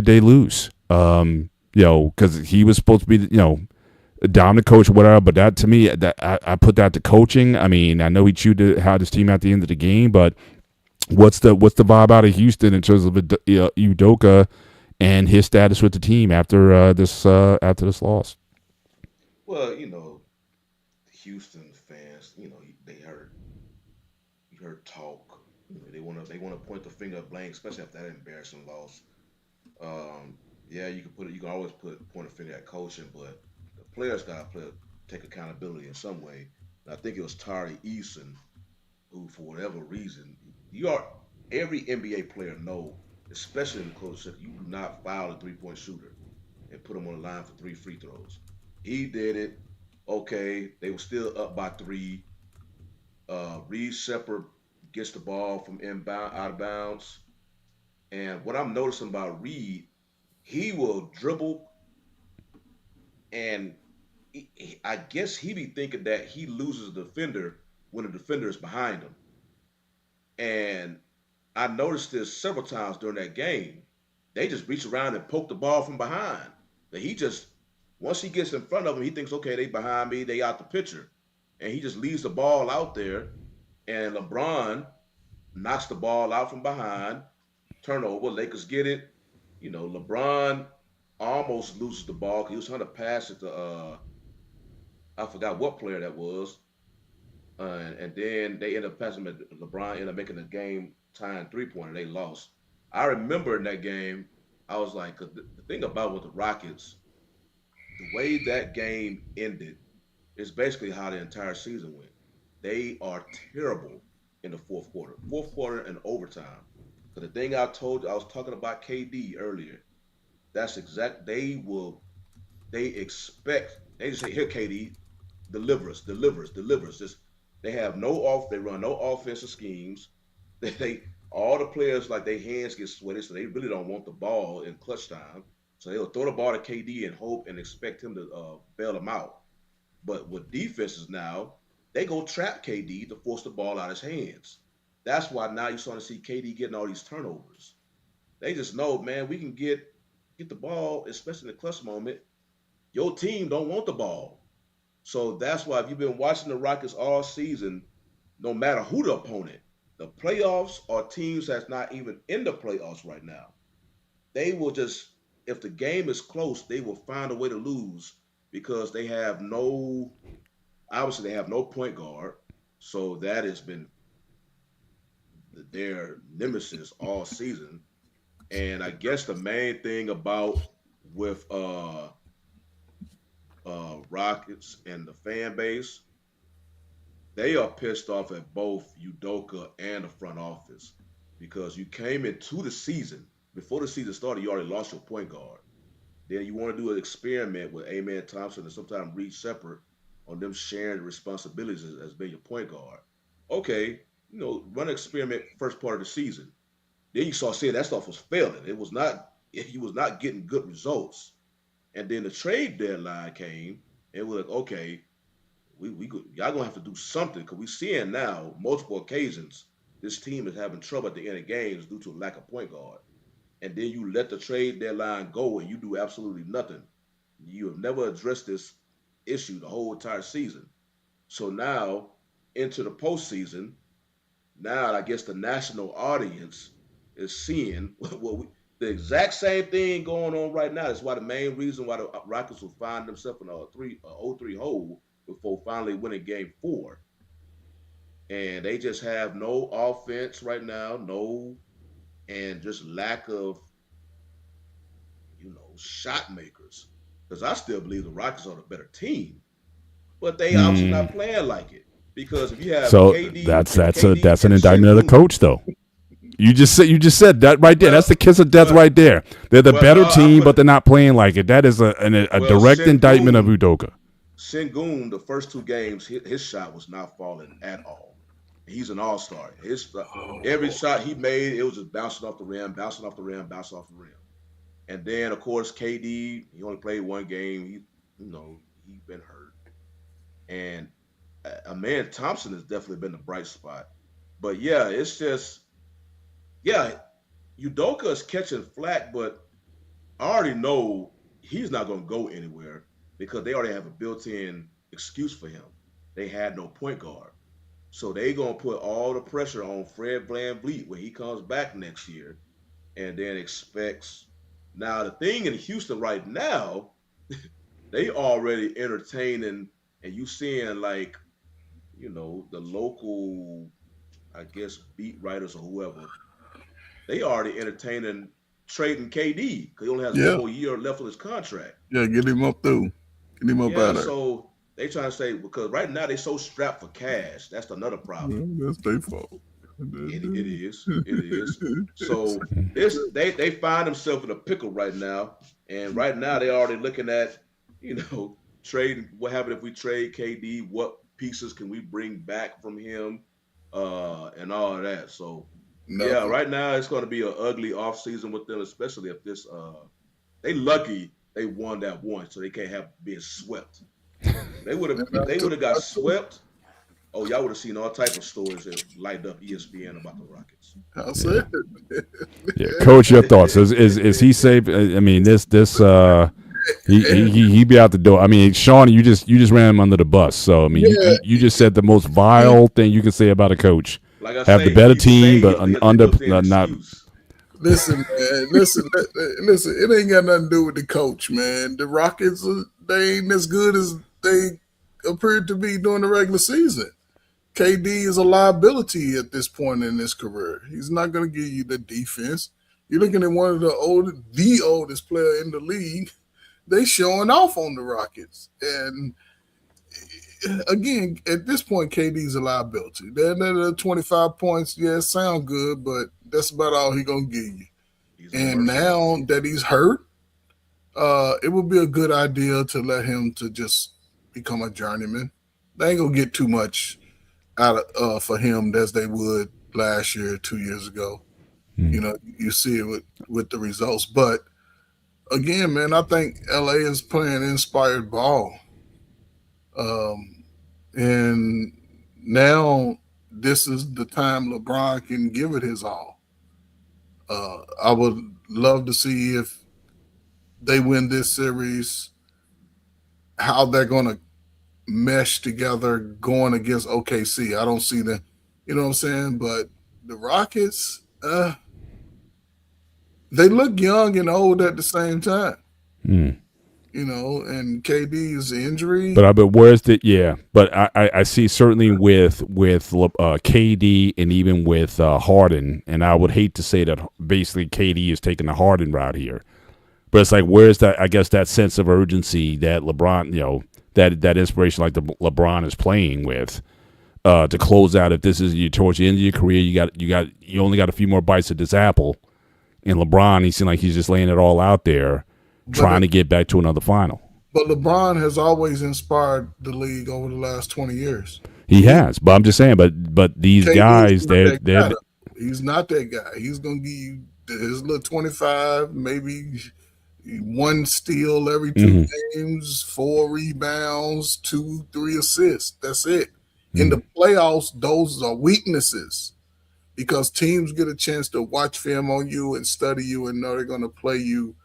they lose? Because he was supposed to be, dominant coach or whatever. But that to me, that I put that to coaching. I mean, I know he chewed out his team at the end of the game, but what's the vibe out of Houston in terms of Udoka and his status with the team after this loss? Well, Houston fans, they heard you heard talk. They want to point the finger of blame, especially after that embarrassing loss. Yeah, you can always point a finger at coaching, but the players got to take accountability in some way. And I think it was Tari Eason who, for whatever reason, you are every NBA player know, especially in the coach said, you do not foul a 3-point shooter and put him on the line for 3 free throws. He did it. Okay, they were still up by three. Reed Shepard gets the ball from inbound out of bounds. And what I'm noticing about Reed, he will dribble and I guess he be thinking that he loses the defender when the defender is behind him. And I noticed this several times during that game. They just reach around and poke the ball from behind. That he just once he gets in front of them, he thinks, okay, they behind me, they out the picture, and he just leaves the ball out there. And LeBron knocks the ball out from behind, turnover. Lakers get it. LeBron almost loses the ball because he was trying to pass it to I forgot what player that was, and then they end up passing it. LeBron ended up making the game tying 3-pointer. They lost. I remember in that game, I was like, 'cause the thing about with the Rockets, the way that game ended is basically how the entire season went. They are terrible in the fourth quarter and overtime. Because the thing I told you, I was talking about KD earlier. That's exact. They expect. They just say, "Here, KD, deliver us, deliver us, deliver us." Just they have no off. They run no offensive schemes. They all the players like their hands get sweaty, so they really don't want the ball in clutch time. So they'll throw the ball to KD and hope and expect him to bail them out. But with defenses now, they go trap KD to force the ball out of his hands. That's why now you're starting to see KD getting all these turnovers. They just know, man, we can get the ball, especially in the clutch moment. Your team don't want the ball. So that's why if you've been watching the Rockets all season, no matter who the opponent, the playoffs or teams that's not even in the playoffs right now, they will just if the game is close, they will find a way to lose because they have no obviously they have no point guard. So that has been their nemesis all season. And I guess the main thing about with Rockets and the fan base, they are pissed off at both Udoka and the front office because you came into the season before the season started. You already lost your point guard. Then you want to do an experiment with Amen Thompson and sometimes Reed Shepard on them sharing the responsibilities as being your point guard. Okay, run an experiment first part of the season. Then you saw saying that stuff was failing. It was not he was not getting good results. And then the trade deadline came, and we're like, okay, y'all gonna have to do something because we seeing now multiple occasions this team is having trouble at the end of games due to a lack of point guard. And then you let the trade deadline go and you do absolutely nothing. You have never addressed this issue the whole entire season. So now into the postseason, now I guess the national audience is seeing the exact same thing going on right now. That's why the main reason why the Rockets will find themselves in a 0-3 hole before finally winning game 4. And they just have no offense right now, no, and just lack of, shot makers. Because I still believe the Rockets are the better team, but they obviously Hmm. not playing like it. Because if you have So KD that's and that's a KD that's an and indictment of the Sengun, coach, though. You just said that right there. That's well, the kiss of death well, right there. They're the well, no, better I team, put but it. they're not playing like it. That is a Well, direct indictment of Udoka. Sengun, the first 2 games, his shot was not falling at all. He's an all star. His every shot he made, it was just bouncing off the rim, bouncing off the rim, bouncing off the rim. And then of course KD, he only played 1 game. He's been hurt. And a man Thompson has definitely been the bright spot. But yeah, it's just Yeah, Udoka is catching flack, but I already know he's not going to go anywhere because they already have a built-in excuse for him. They had no point guard. So they gonna put all the pressure on Fred VanVleet when he comes back next year, and then expects. Now the thing in Houston right now, they already entertaining, and you seeing like the local, I guess beat writers or whoever, they already entertaining trading KD because he only has one Yeah, more year left on his contract. yeah, get him up through, get him up Yeah, out of so they trying to say because right now they so strapped for cash. That's another problem. there. That's their fault. It is. It is. So this they find themselves in a pickle right now, and right now they're already looking at, trading. What happens if we trade KD? What pieces can we bring back from him, and all of that. So yeah, Nothing. right now it's going to be an ugly off season with them, especially if this. They lucky they won that one, so they can't have being swept. They would have And if I they would took, have got swept. Oh, y'all would have seen all type of stories that light up ESPN about the Rockets. I Yeah. said, Yeah, coach, your thoughts? Is he safe? I mean, this he be out the door. I mean, Sean, you just ran him under the bus. So I mean, yeah, you just said the most he, vile thing you can say about a coach. Like I Have the say, better he's team, safe. but He has a under built-in not. excuse. listen, man, listen. It ain't got nothing to do with the coach, man. The Rockets, they ain't as good as they appeared to be during the regular season. KD is a liability at this point in his career. He's not going to give you the defense. You're looking at one of the oldest player in the league. They showing off on the Rockets, and again, at this point, KD's a liability. They're 25 points. Yeah, sound good, but that's about all he gonna give you. He's a And mercenary. now that he's hurt, it would be a good idea to let him to just become a journeyman. They ain't gonna get too much out of for him as they would last year, 2 years ago. Hmm. You see it with the results. But again, man, I think LA is playing inspired ball. Um, and now this is the time LeBron can give it his all. I would love to see if they win this series, how they're going to mesh together going against OKC. I don't see the, you know what I'm saying? But the Rockets, they look young and old at the same time. Hmm. And KD's injury, But where's the yeah? But I see certainly with KD and even with Harden, and I would hate to say that basically KD is taking the Harden route here. But it's like, where's that? I guess that sense of urgency that LeBron, that inspiration like the LeBron is playing with to close out. If this is you towards the end of your career, you only got a few more bites at this apple. And LeBron, he seemed like he's just laying it all out there, but trying to get back to another final. but LeBron has always inspired the league over the last 20 years. He He, has, but I'm just saying, but these KD's guys, not that they're guy. He's not that guy. He's gonna give you his little 25, maybe one steal every two mhm, games, four rebounds, two, three assists. That's it. In the mhm. playoffs, those are weaknesses because teams get a chance to watch film on you and study you and know they're gonna play you,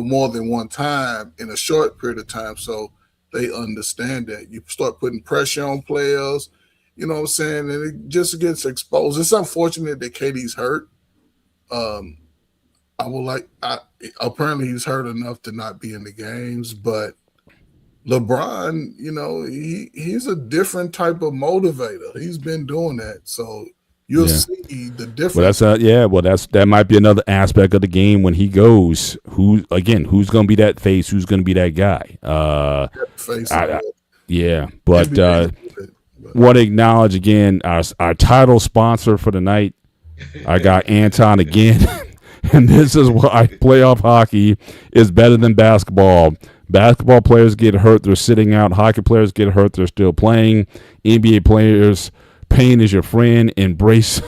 more than one time in a short period of time. So they understand that. You start putting pressure on players, you know what I'm saying? And it just gets exposed. It's unfortunate that KD's hurt. Um, I would like. Apparently he's hurt enough to not be in the games, but LeBron, he's a different type of motivator. He's been doing that, so you'll Yeah. see the Well, difference. that might be another aspect of the game when he goes. Who's going to be that face? Who's going to be that guy? Face of I it. yeah, but NBA, but want to acknowledge again our title sponsor for the night. I got Anton again. And this is why playoff hockey is better than basketball. Basketball players get hurt, they're sitting out. Hockey players get hurt, they're still playing. NBA players, pain is your friend. Embrace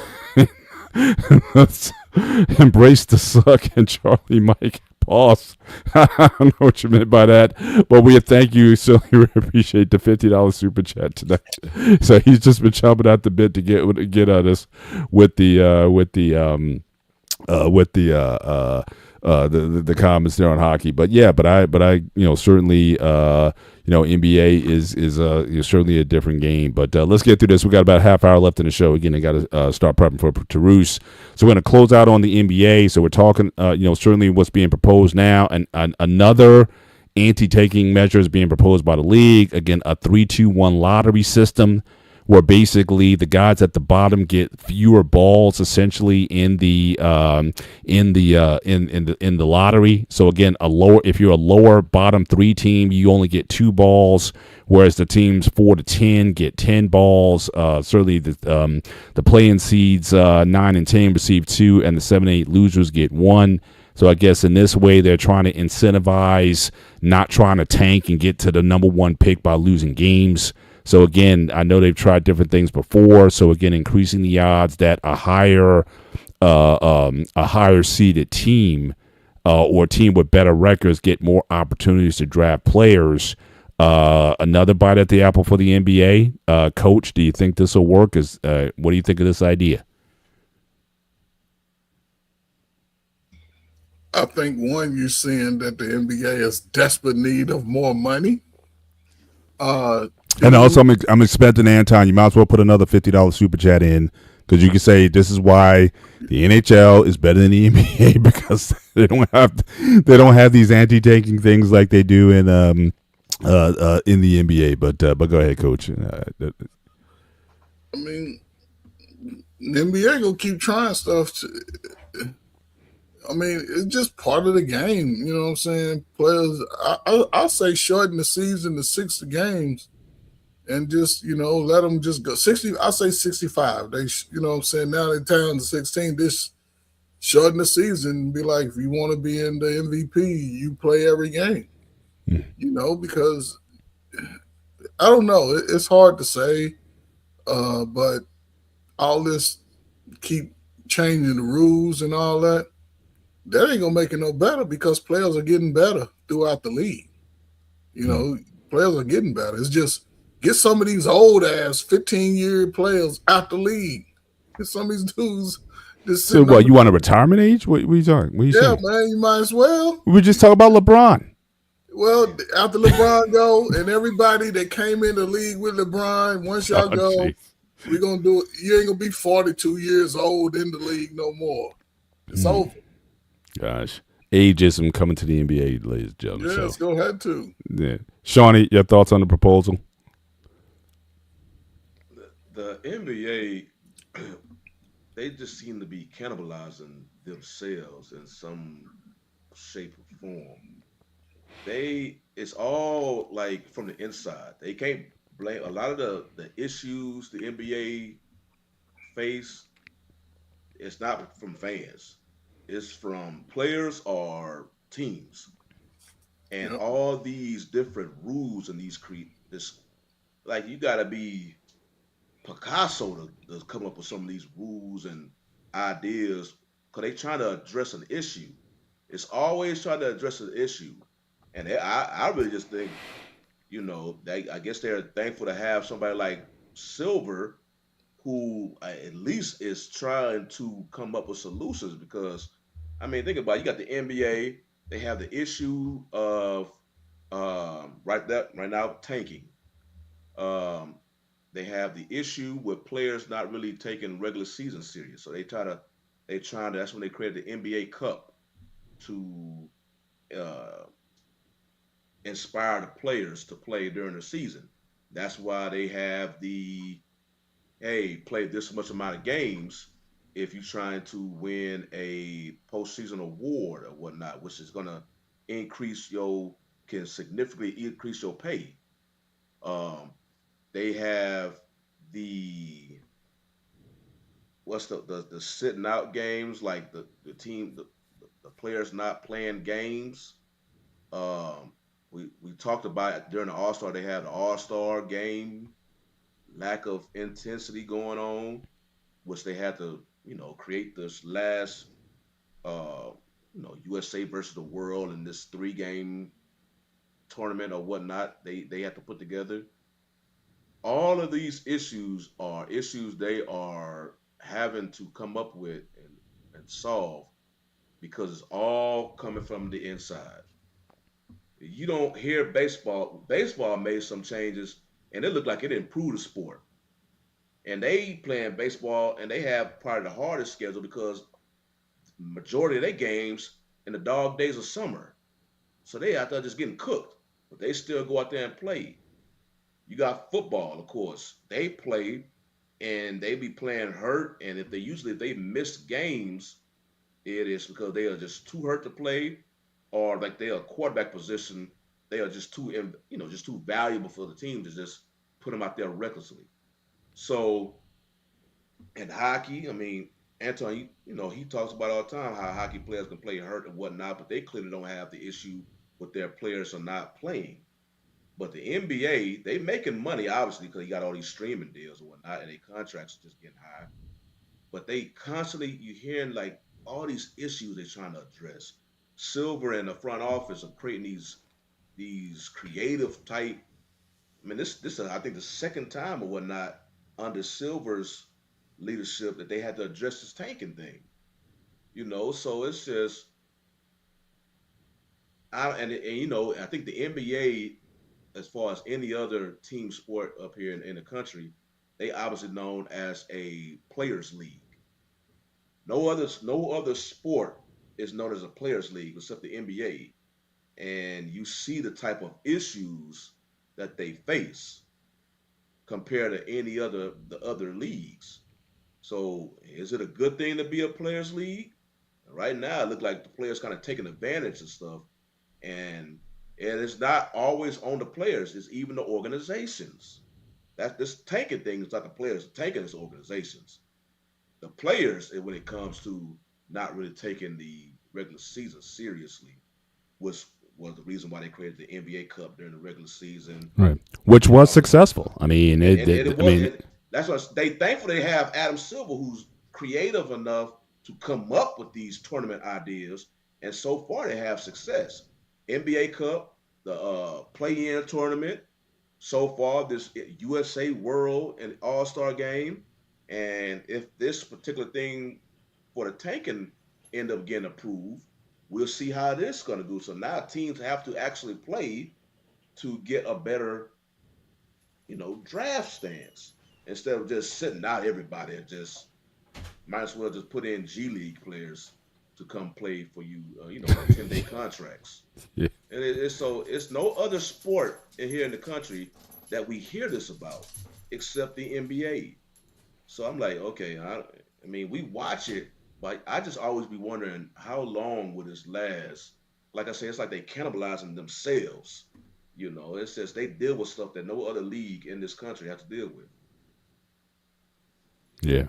embrace the suck. And Charlie Mike pause. I don't know what you meant by that, but we thank you. So we appreciate the $50 super chat tonight. So he's just been chomping at the bit to get at us with the comments there on hockey. But yeah, but I certainly NBA is certainly a different game. But let's get through this. We got about a half hour left in the show. Again, I got to start prepping for Toulouse. So we're going to close out on the NBA. So we're talking certainly what's being proposed now, and another anti-taking measure is being proposed by the league. Again, a 3-2-1 lottery system where basically the guys at the bottom get fewer balls essentially in the in the lottery. So again, if you're a lower bottom three team, you only get 2 balls, whereas the teams 4 to 10 get 10 balls. Certainly the play-in seeds 9 and 10 receive 2, and the 7 and 8 losers get 1. So I guess in this way they're trying to incentivize not trying to tank and get to the number 1 pick by losing games. So again, I know they've tried different things before. So again, increasing the odds that a higher seeded team or a team with better records get more opportunities to draft players. Another bite at the apple for the NBA. Coach, do you think this will work? What do you think of this idea? I think one, you're seeing that the NBA is desperate need of more money. And also, I'm expecting, Anton, you might as well put another $50 super chat in, because you can say this is why the NHL is better than the NBA, because they don't have these anti-tanking things like they do in the NBA. But go ahead, Coach. I mean, the NBA gonna keep trying stuff. It's just part of the game. You know what I'm saying? Players, I'll say shorten the season to 60 games and just, let them just go 60. I say 65. They, you know what I'm saying? Now they're down to 16. This shorten the season and be like, if you want to be in the MVP, you play every game. Because I don't know. It's hard to say, but all this keep changing the rules and all that. That ain't gonna make it no better because players are getting better throughout the league. Players are getting better. It's just get some of these old ass 15-year players out the league. Get some of these dudes just So sitting on what? the You want a retirement age? What are you talking? What are you yeah, saying? man. You might as well. We were just talking about LeBron. Well, after LeBron go and everybody that came in the league with LeBron, once Oh, y'all go, jeez. we're gonna do it. You ain't gonna be 42 years old in the league no more. It's over. Gosh, ageism coming to the NBA, ladies and gentlemen. Yes, So, go ahead to. yeah. Shawnee, your thoughts on the proposal? The NBA, they just seem to be cannibalizing themselves in some shape or form. It's all like from the inside. They can't blame a lot of the issues the NBA face. It's not from fans. It's from players or teams, and Yep. all these different rules and this like you got to be Picasso to come up with some of these rules and ideas because they trying to address an issue. It's always trying to address an issue, and I really just think I guess they're thankful to have somebody like Silver who at least is trying to come up with solutions because I mean think about it, you got the NBA, they have the issue of right now tanking. Um, they have the issue with players not really taking regular season serious. So they trying to that's when they created the NBA Cup to uh, inspire the players to play during the season. That's why they have the hey, play this much amount of games if you're trying to win a postseason award or whatnot, which is gonna increase your can significantly increase your pay. Um, they have the what's the sitting out games like the players not playing games. Um, we talked about it during the All Star. They had the All Star game, lack of intensity going on, which they had to create this last uh USA versus the world in this 3 game tournament or whatnot. They have to put together. All of these issues are issues they are having to come up with and solve because it's all coming from the inside. You don't hear baseball. Baseball made some changes and it looked like it improved the sport. And they playing baseball and they have probably the hardest schedule because majority of their games in the dog days of summer. So they out there just getting cooked. But they still go out there and play. You got football, of course. They play and they be playing hurt. And if they miss games, it is because they are just too hurt to play, or like they are quarterback position, they are just just too valuable for the team to just put them out there recklessly. So in hockey, I mean, Anton, he talks about all the time how hockey players can play hurt and whatnot, but they clearly don't have the issue with their players are not playing. But the NBA, they making money obviously because you got all these streaming deals and whatnot, and their contracts are just getting high. But they constantly you hearing like all these issues they're trying to address. Silver and the front office are creating these creative type. I mean, this is I think the second time or whatnot under Silver's leadership that they had to address this tanking thing. So it's just I think the NBA, as far as any other team sport up here in the country, they obviously known as a players league. No other sport is known as a players league except the NBA. And you see the type of issues that they face compared to any other the other leagues. So is it a good thing to be a players league? Right now, it look like the players kind of taking advantage of stuff, and it's not always on the players; it's even the organizations. That this tanking thing is not the players tanking is organizations. The players, when it comes to not really taking the regular season seriously, was was the reason why they created the NBA Cup during the regular season. Right. Which And was all this, successful. I mean, and it was, and that's what they thankfully have Adam Silver, who's creative enough to come up with these tournament ideas, and so far they have success. NBA Cup, the play-in tournament, so far this USA World and All Star game, and if this particular thing for the tanking end up getting approved, we'll see how this is going to do. So now teams have to actually play to get a better, draft stance instead of just sitting out everybody and just might as well just put in G League players to come play for you, on 10-day contracts. yeah. And it's no other sport here in the country that we hear this about except the NBA. So I'm like, okay, I mean, we watch it, but I just always be wondering how long will this last? Like I say, it's like they cannibalizing themselves. It's just they deal with stuff that no other league in this country has to deal with. Yeah.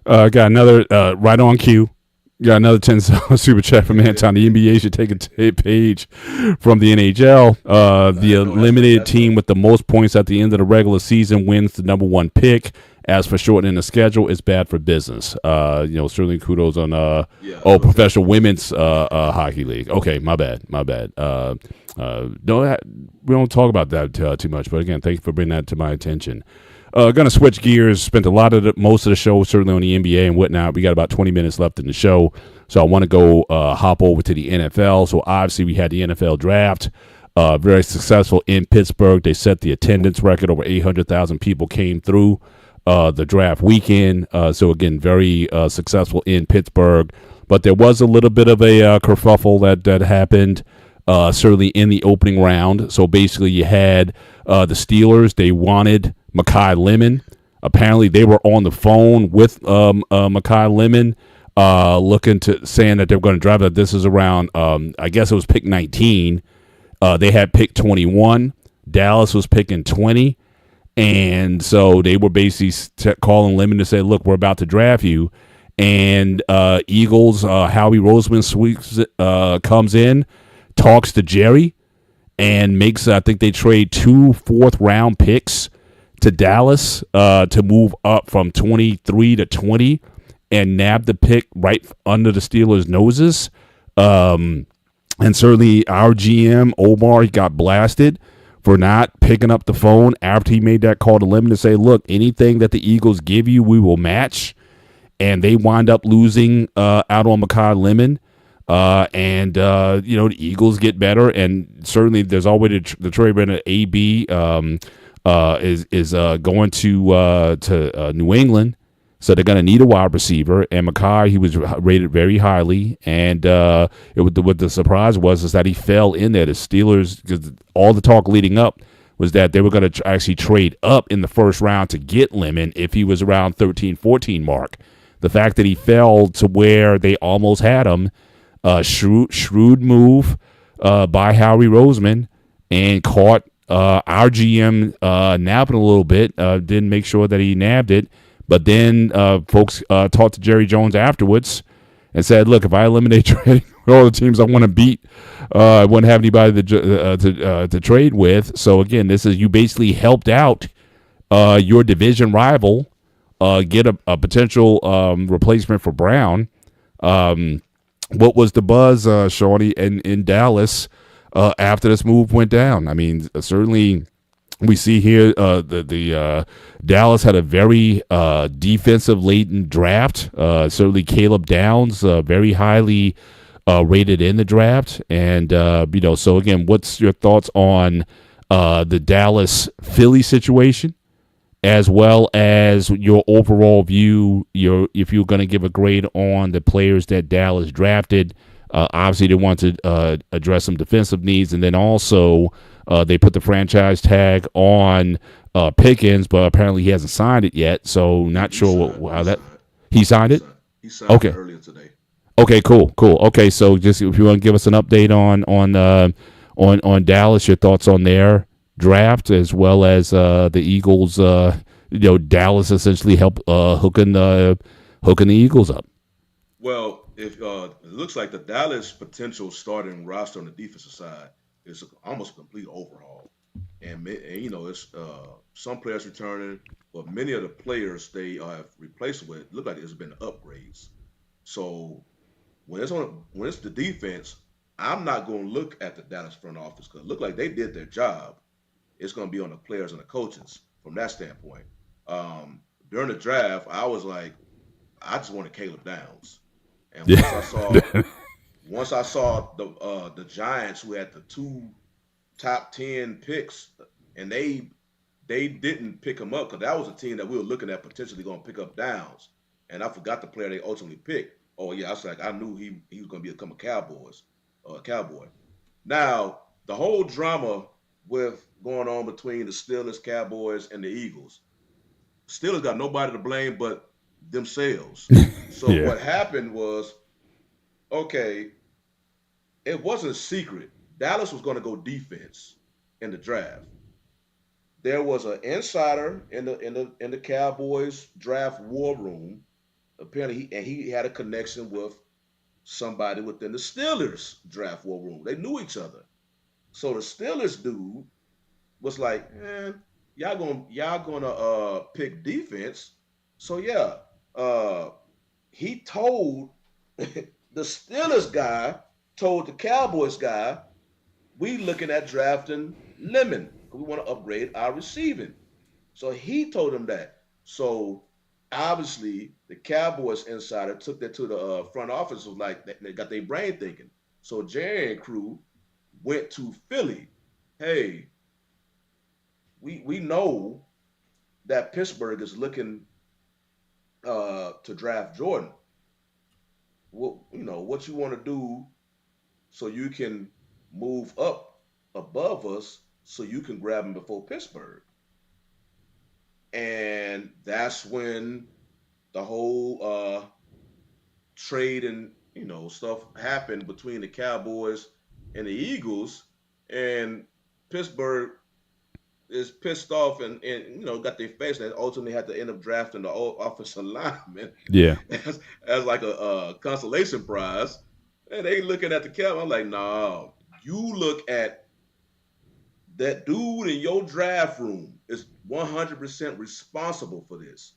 Got another right on cue. Got another $10 super chat from Anton. The NBA should take a page from the NHL. The No, eliminated that's a team with the most points at the end of the regular season wins the number one pick. As for shortening the schedule, it's bad for business. Certainly kudos on yeah. professional women's hockey league. Okay, my bad. Don't we don't talk about that too much. But again, thank you for bringing that to my attention. Gonna switch gears. Spent a lot of most of the show certainly on the NBA and whatnot. We got about 20 minutes left in the show, so I want to go hop over to the NFL. So obviously we had the NFL draft, very successful in Pittsburgh. They set the attendance record. Over 800,000 people came through the draft weekend. So again, very successful in Pittsburgh. But there was a little bit of a kerfuffle that happened. Certainly in the opening round. So basically you had the Steelers. They wanted Mekhi Lemon. Apparently they were on the phone with Mekhi Lemon saying that they were going to drive that. This is around, I guess it was pick 19. They had pick 21. Dallas was picking 20. And so they were basically calling Lemon to say, look, we're about to draft you. And Eagles, Howie Roseman comes in, talks to Jerry, and makes, I think they trade 2 fourth-round picks to Dallas to move up from 23 to 20 and nab the pick right under the Steelers' noses. Um, and certainly our GM Omar, he got blasted for not picking up the phone after he made that call to Lemon to say, "Look, anything that the Eagles give you, we will match." And they wind up losing out on Makai Lemon. The Eagles get better, and certainly there's always the Trey Brennan AB is going to New England, so they're going to need a wide receiver. And Makai, he was rated very highly, and what the surprise was is that he fell in there. The Steelers, because all the talk leading up was that they were going to actually trade up in the first round to get Lemon if he was around 13, 14 mark. The fact that he fell to where they almost had him, shrewd move by Howie Roseman, and caught our GM nabbing a little bit. Didn't make sure that he nabbed it, but then folks talked to Jerry Jones afterwards and said, "Look, if I eliminate trading all the teams I want to beat, I wouldn't have anybody to trade with." So again, this is you basically helped out your division rival get a potential replacement for Brown. What was the buzz, Shorty, in Dallas after this move went down? I mean, certainly we see here the Dallas had a very defensive laden draft. Certainly Caleb Downs very highly rated in the draft, and So again, what's your thoughts on the Dallas Philly situation, as well as your overall view? If you're going to give a grade on the players that Dallas drafted, obviously they want to address some defensive needs, and then also they put the franchise tag on Pickens, but apparently he hasn't signed it yet. So not sure how that he signed it. He signed it Okay. earlier today. Okay. Cool. Okay. So just if you want to give us an update on Dallas, your thoughts on their draft, as well as the Eagles. Dallas essentially help hooking the Eagles up. Well, if it looks like the Dallas potential starting roster on the defensive side is almost a complete overhaul, and it's some players returning, but many of the players they have replaced with look like it's been upgrades. So when it's the defense, I'm not going to look at the Dallas front office because it looked like they did their job. It's going to be on the players and the coaches from that standpoint. During the draft, I was like, I just wanted Caleb Downs, and Yeah. once I saw the Giants who had the two top 10 picks, and they didn't pick him up because that was a team that we were looking at potentially going to pick up Downs, and I forgot the player they ultimately picked. Oh yeah, I was like, I knew he was going to become a Cowboy. Now the whole drama with going on between the Steelers, Cowboys, and the Eagles. Steelers got nobody to blame but themselves. So Yeah. what happened was, okay, it wasn't a secret. Dallas was going to go defense in the draft. There was an insider in the Cowboys draft war room. Apparently, he had a connection with somebody within the Steelers draft war room. They knew each other. So the Steelers dude was like, y'all gonna pick defense. So yeah, uh, he told the Steelers guy told the Cowboys guy, we looking at drafting Lemon because we want to upgrade our receiving. So he told him that. So obviously the Cowboys insider took that to the front office. Was like they got their brain thinking. So Jerry and crew went to Philly. Hey, we know that Pittsburgh is looking to draft Jordan. What you want to do so you can move up above us so you can grab him before Pittsburgh. And that's when the whole trade and stuff happened between the Cowboys and the Eagles, and Pittsburgh is pissed off and got their face and ultimately had to end up drafting the old offensive lineman Yeah. as like a consolation prize. And they looking at the cap. I'm like, no, you look at that dude in your draft room is 100% responsible for this.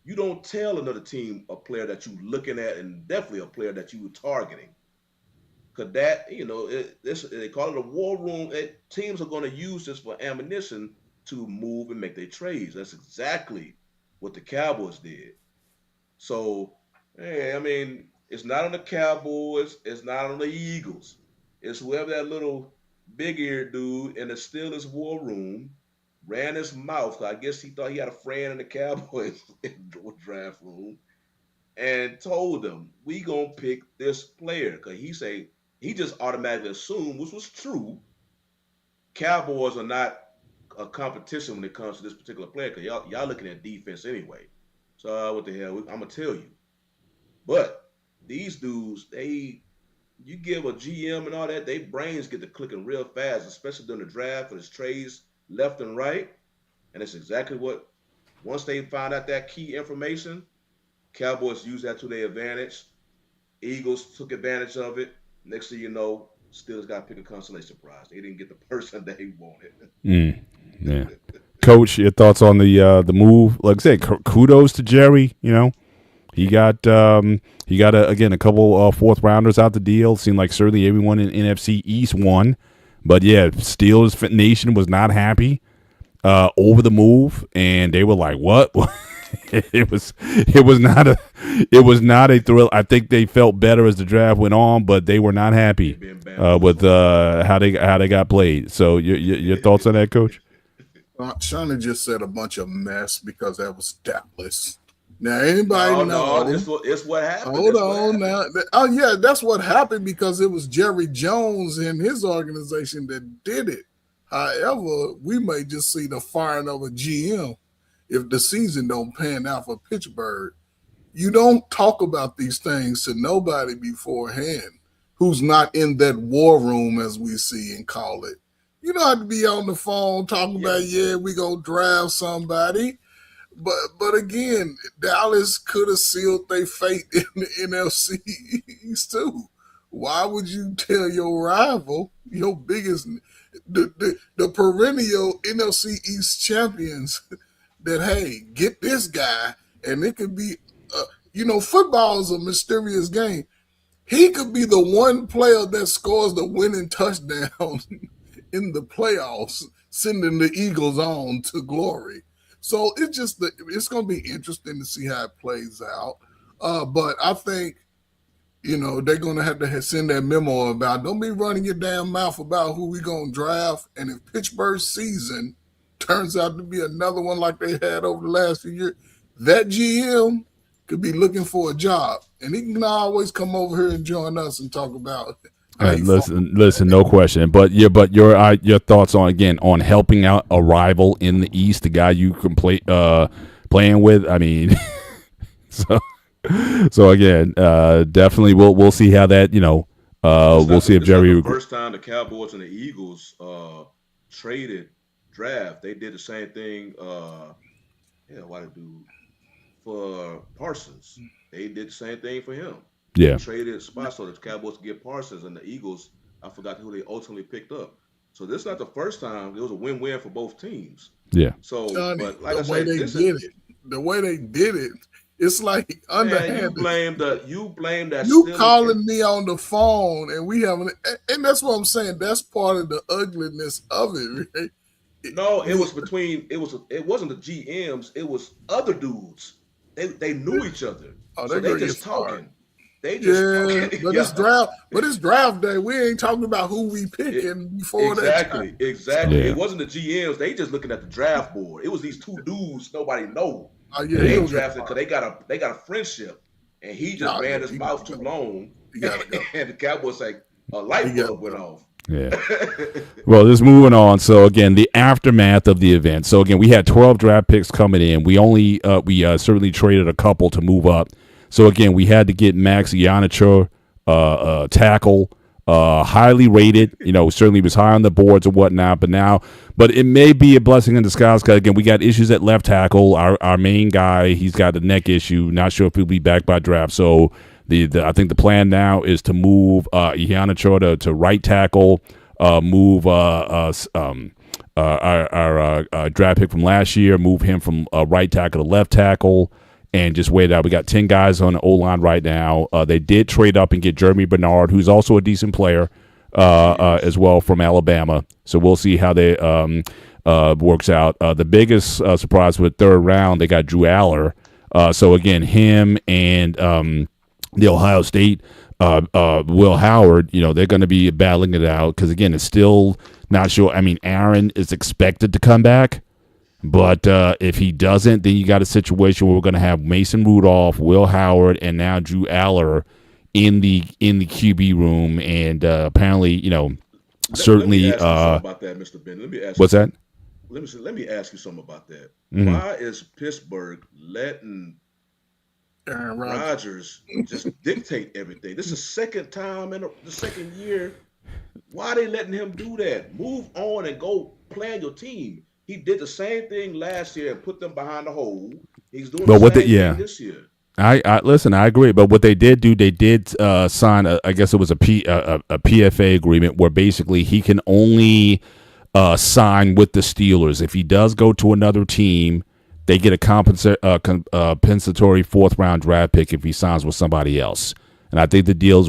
You don't tell another team a player that you looking at and definitely a player that you were targeting. Cause that, they call it a war room. Teams are going to use this for ammunition to move and make their trades. That's exactly what the Cowboys did. So, hey, I mean, it's not on the Cowboys. It's not on the Eagles. It's whoever that little big eared dude in the Steelers war room ran his mouth. I guess he thought he had a friend in the Cowboys draft room and told them, we gonna pick this player. Because he just automatically assumed, which was true, Cowboys are not a competition when it comes to this particular player. Because y'all looking at defense anyway. So what the hell? I'm gonna tell you. But these dudes, you give a GM and all that, they brains get to clicking real fast, especially during the draft and his trades left and right. And it's exactly what, once they find out that key information, Cowboys use that to their advantage. Eagles took advantage of it. Next thing you know, Steelers got to pick a consolation prize. They didn't get the person they wanted. Yeah. Coach, your thoughts on the move? Like I said, kudos to Jerry. He got again a couple fourth rounders out the deal. Seemed like certainly everyone in NFC East won, but yeah, Steelers Nation was not happy over the move, and they were like, "What?" it was not a thrill. I think they felt better as the draft went on, but they were not happy with how they got played. So your thoughts on that, Coach? Shauna just said a bunch of mess because that was Dallas. Now anybody know? It's what happened. Hold on now. Oh yeah, that's what happened because it was Jerry Jones and his organization that did it. However, we may just see the firing of a GM if the season don't pan out for Pittsburgh. You don't talk about these things to nobody beforehand who's not in that war room, as we see and call it. You don't have to be on the phone talking about, we gonna draft somebody. But again, Dallas could have sealed their fate in the NFC East too. Why would you tell your rival, your biggest, the perennial NFC East champions, that hey, get this guy, and it could be, football is a mysterious game. He could be the one player that scores the winning touchdown in the playoffs, sending the Eagles on to glory. So it's going to be interesting to see how it plays out. But I think, they're going to have to send that memo about, don't be running your damn mouth about who we going to draft. And if Pittsburgh's season turns out to be another one like they had over the last few years, that GM could be looking for a job. And he can always come over here and join us and talk about it. Listen, no question. But your thoughts on helping out a rival in the East, the guy you can playing with. I mean, so again, definitely we'll see how that we'll see if Jerry. The first time the Cowboys and the Eagles traded draft, they did the same thing. Why did do for Parsons? They did the same thing for him. Yeah. Traded spots so the Cowboys could get Parsons, and the Eagles, I forgot who they ultimately picked up. So this is not the first time. It was a win-win for both teams. Yeah. So, Johnny, but like the way they did it, it's like underhanded. You blame that. You calling me on the phone, and we haven't, and that's what I'm saying. That's part of the ugliness of it. Right? No, it wasn't the GMs. It was other dudes. They knew each other. Oh, so they just talking. But it's draft day. We ain't talking about who we picking before that time. Exactly. Yeah. It wasn't the GMs. They just looking at the draft board. It was these two dudes nobody know. They drafted because they got a friendship, and he just ran his mouth too long. And the Cowboys like a light bulb went off. Yeah. Well, just moving on. So again, the aftermath of the event. So again, we had 12 draft picks coming in. We only certainly traded a couple to move up. So again, we had to get Max Ianichor, tackle, highly rated. Certainly was high on the boards and whatnot. But it may be a blessing in disguise because again, we got issues at left tackle. Our main guy, he's got a neck issue. Not sure if he'll be back by draft. So I think the plan now is to move Ianichor to right tackle. Move our draft pick from last year. Move him from right tackle to left tackle. and just wait it out. We got 10 guys on the O-line right now. They did trade up and get Jeremy Bernard, who's also a decent player as well from Alabama. So we'll see how they works out. The biggest surprise with third round, they got Drew Aller. So again, him and the Ohio State Will Howard, they're going to be battling it out because again, it's still not sure. I mean, Aaron is expected to come back, but if he doesn't, then you got a situation where we're going to have Mason Rudolph, Will Howard, and now Drew Aller in the QB room, and apparently, certainly. Let me ask you something about that, Mr. Ben. Let me ask. What's that? Let me ask you something about that. Mm-hmm. Why is Pittsburgh letting Aaron Rodgers just dictate everything? This is the second time in the second year. Why are they letting him do that? Move on and go play on your team. He did the same thing last year and put them behind the hole. He's doing the same thing this year. I listen. I agree, but what they did do, they did sign. I guess it was a PFA agreement where basically he can only sign with the Steelers. If he does go to another team, they get a compensatory fourth round draft pick if he signs with somebody else. And I think the deal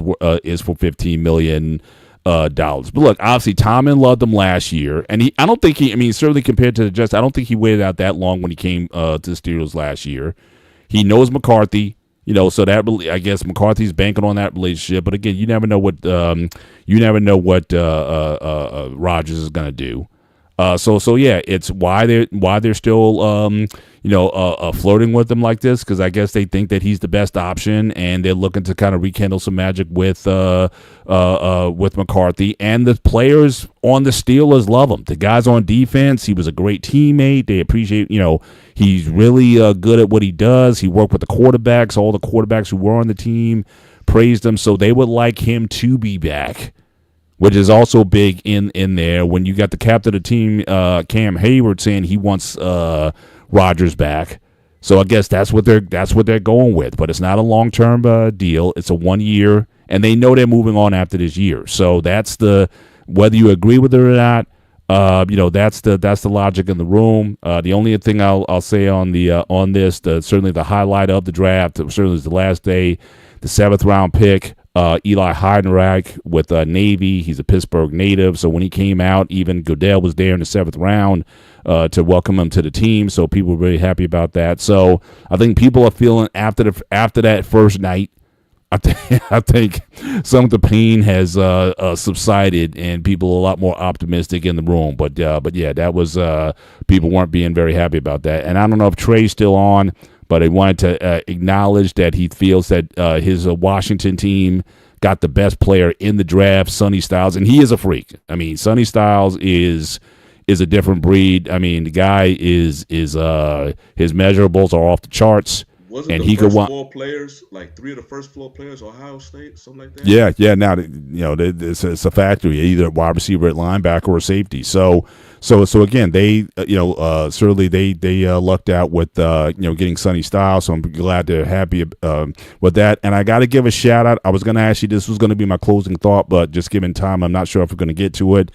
is for $15 million. But look, obviously Tomlin loved him last year, and I don't think certainly compared to the Jets, I don't think he waited out that long when he came to the Steelers last year. He knows McCarthy, so that really, I guess McCarthy's banking on that relationship. But again, you never know what Rodgers is going to do. So yeah, it's why they're still flirting with him like this, because I guess they think that he's the best option, and they're looking to kind of rekindle some magic with McCarthy, and the players on the Steelers love him. The guys on defense, he was a great teammate. They appreciate, he's really good at what he does. He worked with the quarterbacks. All the quarterbacks who were on the team praised him, so they would like him to be back, which is also big in there. When you got the captain of the team, Cam Hayward, saying he wants Rodgers back, so I guess that's what they're going with. But it's not a long-term deal; it's a 1 year, and they know they're moving on after this year. So that's whether you agree with it or not. That's the logic in the room. The only thing I'll say on this, certainly the highlight of the draft, certainly is the last day, the 7th round pick. Eli Heidenreich with Navy. He's a Pittsburgh native, so when he came out, even Goodell was there in the 7th round to welcome him to the team. So people were really happy about that. So I think people are feeling after that first night, I think some of the pain has subsided, and people are a lot more optimistic in the room. But yeah, that was people weren't being very happy about that. And I don't know if Trey's still on, but I wanted to acknowledge that he feels that his Washington team got the best player in the draft, Sonny Styles, and he is a freak. I mean, Sonny Styles is a different breed. I mean, the guy is his measurables are off the charts. Wasn't and the he first could floor players, like 3 of the first floor players, Ohio State, something like that? Yeah. Now it's a factory, either wide receiver, at linebacker, or safety. So again, they certainly they lucked out with getting Sonny Styles. So I'm glad they're happy with that. And I got to give a shout out. I was going to ask you, this was going to be my closing thought, but just given time, I'm not sure if we're going to get to it.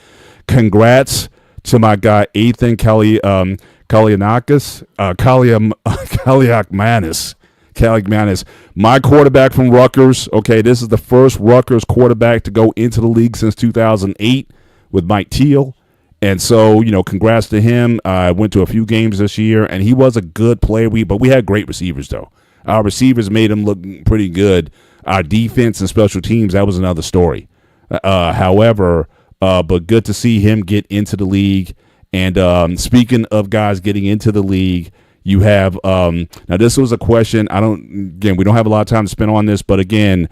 Congrats to my guy Ethan Kaliakmanis, my quarterback from Rutgers. Okay, this is the first Rutgers quarterback to go into the league since 2008 with Mike Teal. And so, congrats to him. I went to a few games this year, and he was a good player. But we had great receivers, though. Our receivers made him look pretty good. Our defense and special teams, that was another story. However, but good to see him get into the league. And speaking of guys getting into the league, you have now this was a question. We don't have a lot of time to spend on this, but again,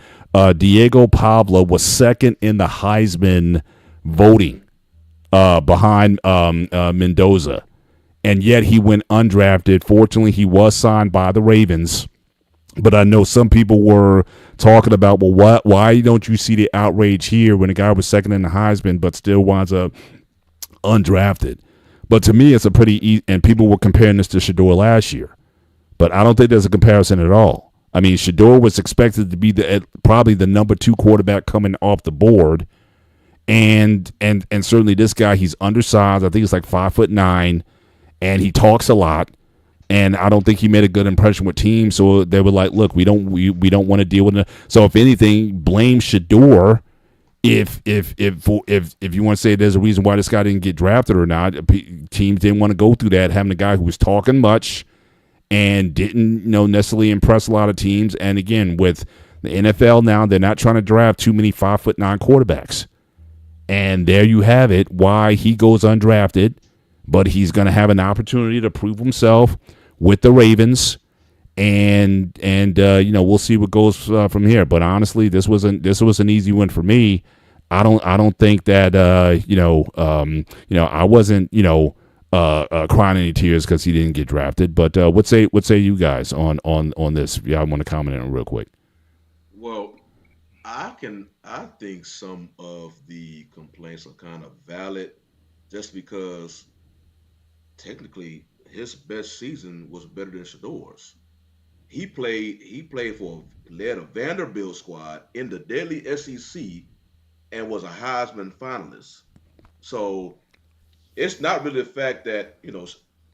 Diego Pablo was second in the Heisman voting behind Mendoza, and yet he went undrafted. Fortunately, he was signed by the Ravens, but I know some people were talking about, well, why don't you see the outrage here when the guy was second in the Heisman but still winds up undrafted? But to me, it's a pretty easy, and people were comparing this to Shador last year, but I don't think there's a comparison at all. I mean, Shador was expected to be probably the number 2 quarterback coming off the board, and certainly this guy, he's undersized. I think he's like 5'9", and he talks a lot. and I don't think he made a good impression with teams. So they were like, "Look, we don't want to deal with it." So if anything, blame Shador. If you want to say there's a reason why this guy didn't get drafted or not, teams didn't want to go through that, having a guy who was talking much and didn't necessarily impress a lot of teams. And again, with the NFL now, they're not trying to draft too many 5'9" quarterbacks. And there you have it. Why he goes undrafted, but he's going to have an opportunity to prove himself with the Ravens, and we'll see what goes from here. But honestly, this was an easy win for me. I don't think that I wasn't crying any tears because he didn't get drafted. But what say you guys on this? Yeah, I want to comment on it real quick. Well, I think some of the complaints are kind of valid, just because technically his best season was better than Shador's. He played for led a Vanderbilt squad in the deadly SEC and was a Heisman finalist. So it's not really the fact that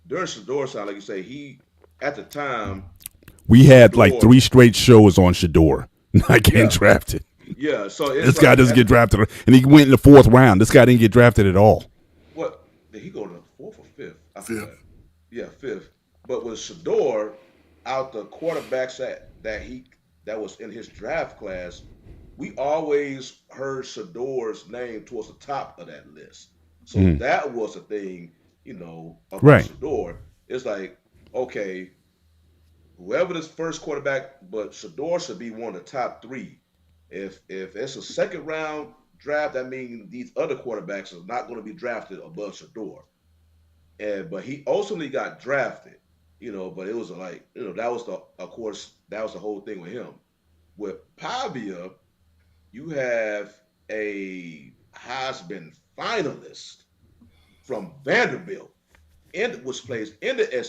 during Shador's time, like you say, he at the time We had like Shador, 3 straight shows on Shador not getting yeah, drafted. yeah. So it's This guy like doesn't get drafted, and he went in the 4th round. This guy didn't get drafted at all. what did he go to the fourth or fifth? I Fifth. forgot. Yeah, fifth. But with Shador out the quarterbacks that was in his draft class, we always heard Shador's name towards the top of that list. So Mm. that was the thing, about Right. Shador. It's like, okay, whoever this first quarterback, but Shador should be one of the top three. If it's a second round draft, that means these other quarterbacks are not going to be drafted above Shador. And but he ultimately got drafted, but it was like, that was the of course that was the whole thing with him. With Pavia, you have a Heisman finalist from Vanderbilt, and which plays in the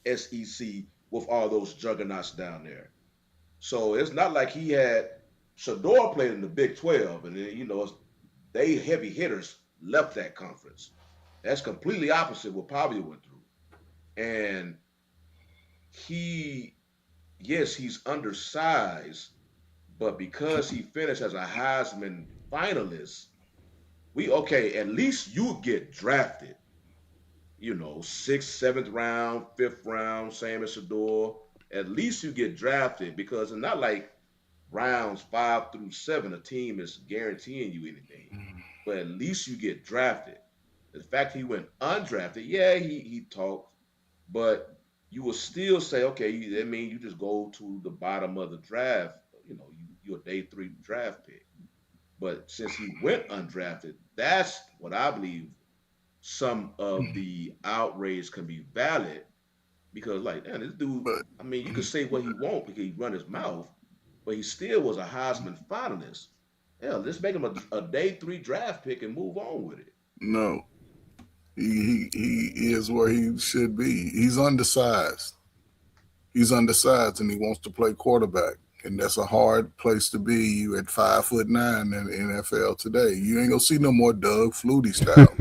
SEC with all those juggernauts down there. So it's not like he had Shador played in the Big 12, and then they heavy hitters left that conference. That's completely opposite what Pavia went through. And he, yes, he's undersized, but because he finished as a Heisman finalist, we okay, at least you get drafted, sixth, seventh round, fifth round, same as Shador. At least you get drafted because it's not like rounds 5 through 7, a team is guaranteeing you anything. But at least you get drafted. The fact he went undrafted, yeah, he talked, but you will still say, okay, I mean, you just go to the bottom of the draft. You're a day 3 draft pick. But since he went undrafted, that's what I believe some of the outrage can be valid because, like, damn, this dude, But I mean, you could say what he want because he run his mouth, but he still was a Heisman finalist. Hell, let's make him a day 3 draft pick and move on with it. no, he is where he should be. He's undersized. He's undersized, and he wants to play quarterback. And that's a hard place to be. You at 5'9" in the NFL today. You ain't gonna see no more Doug Flutie style.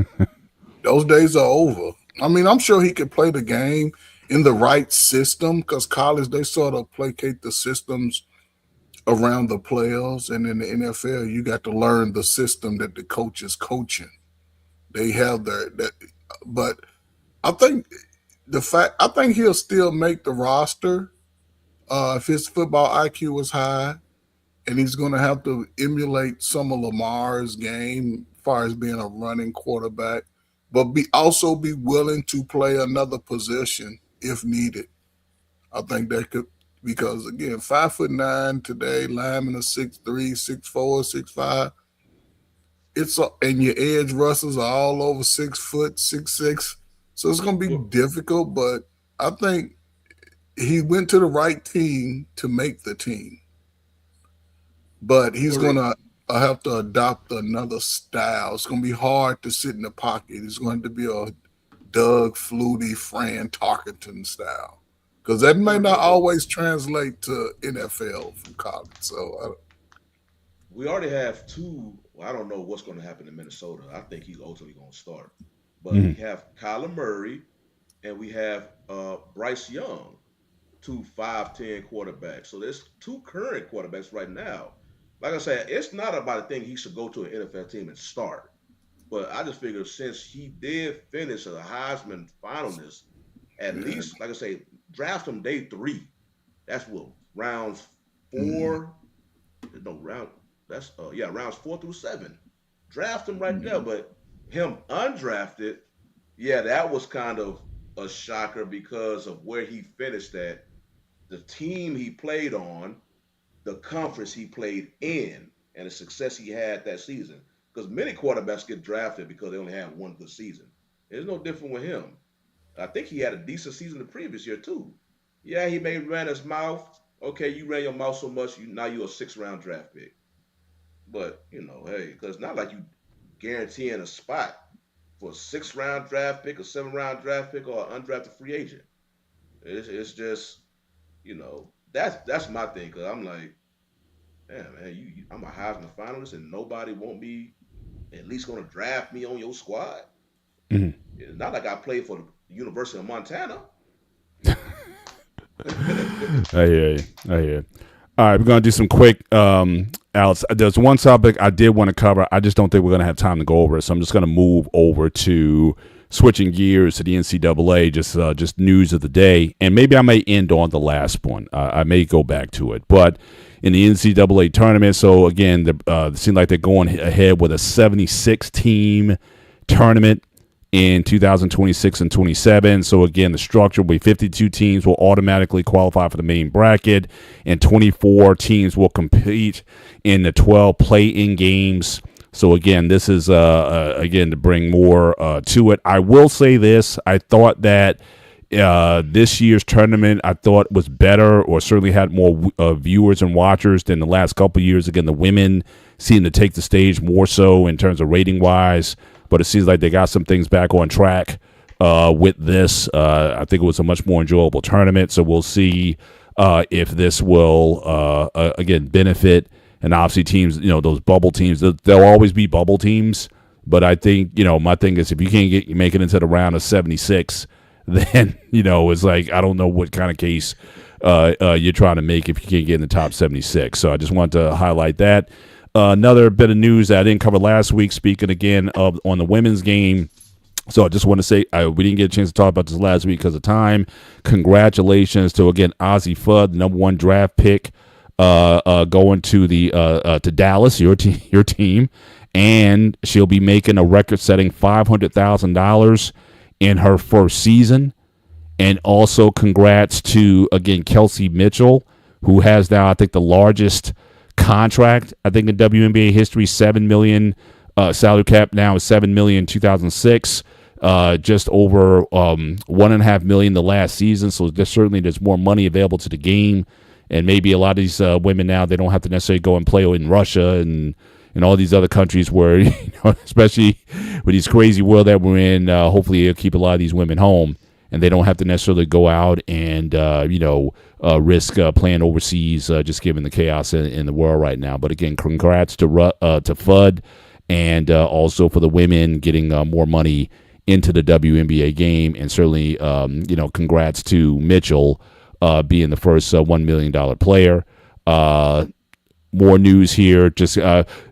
Those days are over. I mean, I'm sure he could play the game in the right system because college they sort of placate the systems around the players, and in the NFL you got to learn the system that the coach is coaching. They have their that, but I think I think he'll still make the roster if his football IQ was high, and he's going to have to emulate some of Lamar's game as far as being a running quarterback, but be also be willing to play another position if needed. I think that could because again, 5'9" today, linemen are 6'3", 6'4", 6'5". And your edge rushers are all over 6 foot, 6'6". So it's going to be Well, difficult, but I think he went to the right team to make the team. But he's well, going to have to adopt another style. It's going to be hard to sit in the pocket. It's going to be a Doug Flutie, Fran Tarkenton style because that well, may not remember, always translate to NFL from college. So we already have two. Well, I don't know what's going to happen in Minnesota. I think he's ultimately going to start, but we Mhm. have Kyler Murray and we have Bryce Young, two 5'10" quarterbacks. So there's two current quarterbacks right now. Like I said, it's not about a thing he should go to an NFL team and start. But I just figured since he did finish as a Heisman finalist, at Yeah. least, like I say, draft him day 3. That's what rounds Mm-hmm. 4. No round. That's yeah, rounds 4 through 7. Draft him right there. Mm-hmm. But him undrafted, yeah, that was kind of a shocker because of where he finished at, the team he played on, the conference he played in, and the success he had that season. Because many quarterbacks get drafted because they only have one good season. It's no different with him. I think he had a decent season the previous year too. Yeah, he may ran his mouth. Okay, you ran your mouth so much, now you're a 6th round draft pick. But hey, because it's not like you guaranteeing a spot for a 6th round draft pick, a 7th round draft pick, or an undrafted free agent. It's just that's my thing. Because I'm like, yeah, man, I'm a Heisman finalist, and nobody want me at least gonna draft me on your squad. Mhm. It's not like I played for the University of Montana. I hear you. I hear you. All right, we're gonna do some quick. Alex, there's one topic I did want to cover. I just don't think we're gonna have time to go over it, so I'm just gonna move over to switching gears to the NCAA. Just news of the day, and maybe I may end on the last one. I may go back to it, but in the NCAA tournament. So again, it seems like they're going ahead with a 76 team tournament in 2026 and 27. So again, the structure will be 52 teams will automatically qualify for the main bracket, and 24 teams will compete in the 12 play-in games. So again, this is again to bring more to it. I will say this: I thought that this year's tournament I thought was better, or certainly had more viewers and watchers than the last couple of years. Again, the women seem to take the stage more so in terms of rating wise, but it seems like they got some things back on track with this. I think it was a much more enjoyable tournament, so we'll see if this will again benefit. And obviously teams, those bubble teams, there'll always be bubble teams, but I think, my thing is if you can't make it into the round of 76, then it's like I don't know what kind of case you're trying to make if you can't get in the top 76. So I just wanted to highlight that. Another bit of news that I didn't cover last week. Speaking again of on the women's game. So I just want to say we didn't get a chance to talk about this last week because of time. Congratulations to again Ozzie Fudd, the number 1 draft pick, going to the to Dallas, your team, and she'll be making a record-setting $500,000 in her first season. And also congrats to, again, Kelsey Mitchell, who has now, I think, the largest contract, I think, in WNBA history. $7 million salary cap now is $7 million in 2006. Just over $1.5 million the last season. So there's more money available to the game. And maybe a lot of these women now, they don't have to necessarily go and play in Russia and all these other countries where, especially with these crazy world that we're in, hopefully it'll keep a lot of these women home. And they don't have to necessarily go out and, risk playing overseas, just given the chaos in the world right now. But again, congrats to Fudd, and also for the women getting more money into the WNBA game. And certainly, congrats to Mitchell being the first $1 million player. More news here.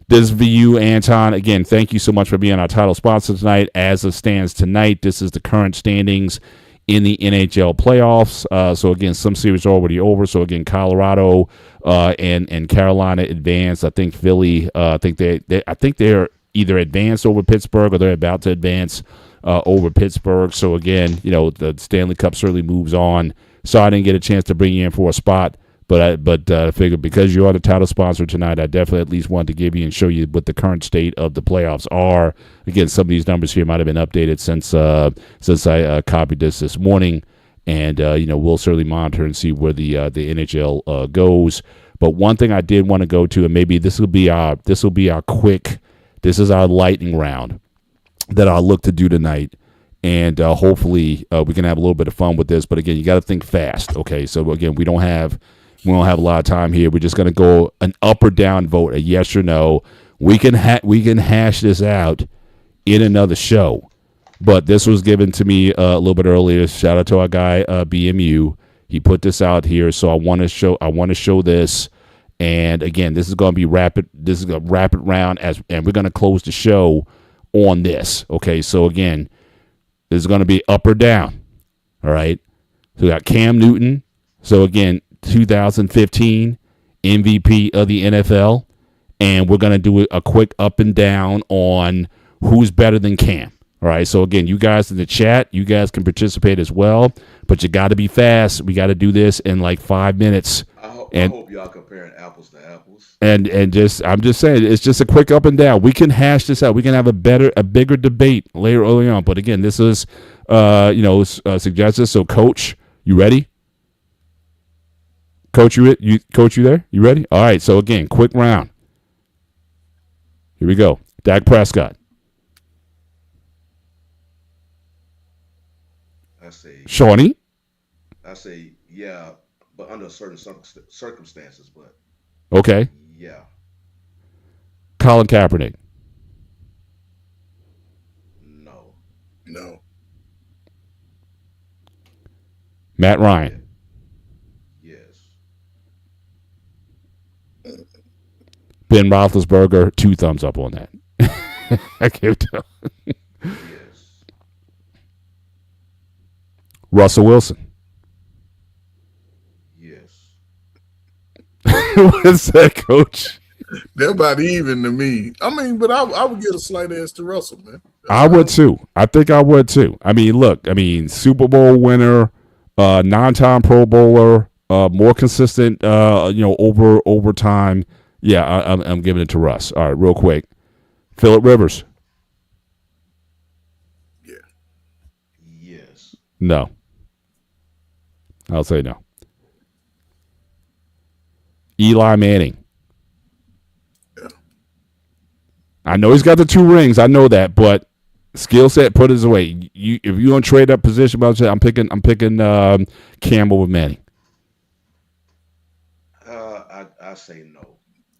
This VU, Anton, again, thank you so much for being our title sponsor tonight. As it stands tonight, this is the current standings in the NHL playoffs. So again, some series are already over. So again, Colorado and Carolina advanced. I think Philly. I think they're either advanced over Pittsburgh or they're about to advance over Pittsburgh. So again, the Stanley Cup certainly moves on. So I didn't get a chance to bring you in for a spot. But I figured because you are the title sponsor tonight, I definitely at least wanted to give you and show you what the current state of the playoffs are. Again, some of these numbers here might have been updated since I copied this morning, and we'll certainly monitor and see where the NHL goes. But one thing I did want to go to, and maybe this will be our quick, this is our lightning round that I'll look to do tonight. And hopefully we can have a little bit of fun with this. But again, you got to think fast. Okay, so again, we don't have a lot of time here. We're just going to go an up or down vote, a yes or no. We can hash this out in another show. But this was given to me a little bit earlier. Shout out to our guy BMU. He put this out here, so I want to show this. And again, this is going to be rapid. This is a rapid round, and we're going to close the show on this. Okay, so again, this is going to be up or down. All right. So we got Cam Newton. So again, 2015 MVP of the NFL, and we're going to do a quick up and down on who's better than Cam. All right, so again, you guys in the chat, you guys can participate as well, but you got to be fast. We got to do this in like 5 minutes. I hope y'all comparing apples to apples. And I'm just saying, it's just a quick up and down. We can hash this out. We can have a bigger debate later early on. But again, this is suggested. So, Coach, you ready? Coach, you there? You ready? All right. So again, quick round. Here we go. Dak Prescott. Shawnee? I say, yeah, but under certain circumstances, but. Okay. Yeah. Colin Kaepernick? No. Matt Ryan? Yes. Ben Roethlisberger, 2 thumbs up on that. I can't tell. Yes. Russell Wilson? Yes. What's that, Coach? They're about even to me. I mean, but I would get a slight edge to Russell, man. I would too. I think I would too. I mean, look, Super Bowl winner, 9-time Pro Bowler, more consistent, over time. Yeah, I'm giving it to Russ. All right, real quick. Phillip Rivers? Yeah. Yes. No. I'll say no. Eli Manning? Yeah. I know he's got the 2 rings. I know that, but skill set, put it away. If you don't trade up position, I'm picking Campbell with Manning. I say no.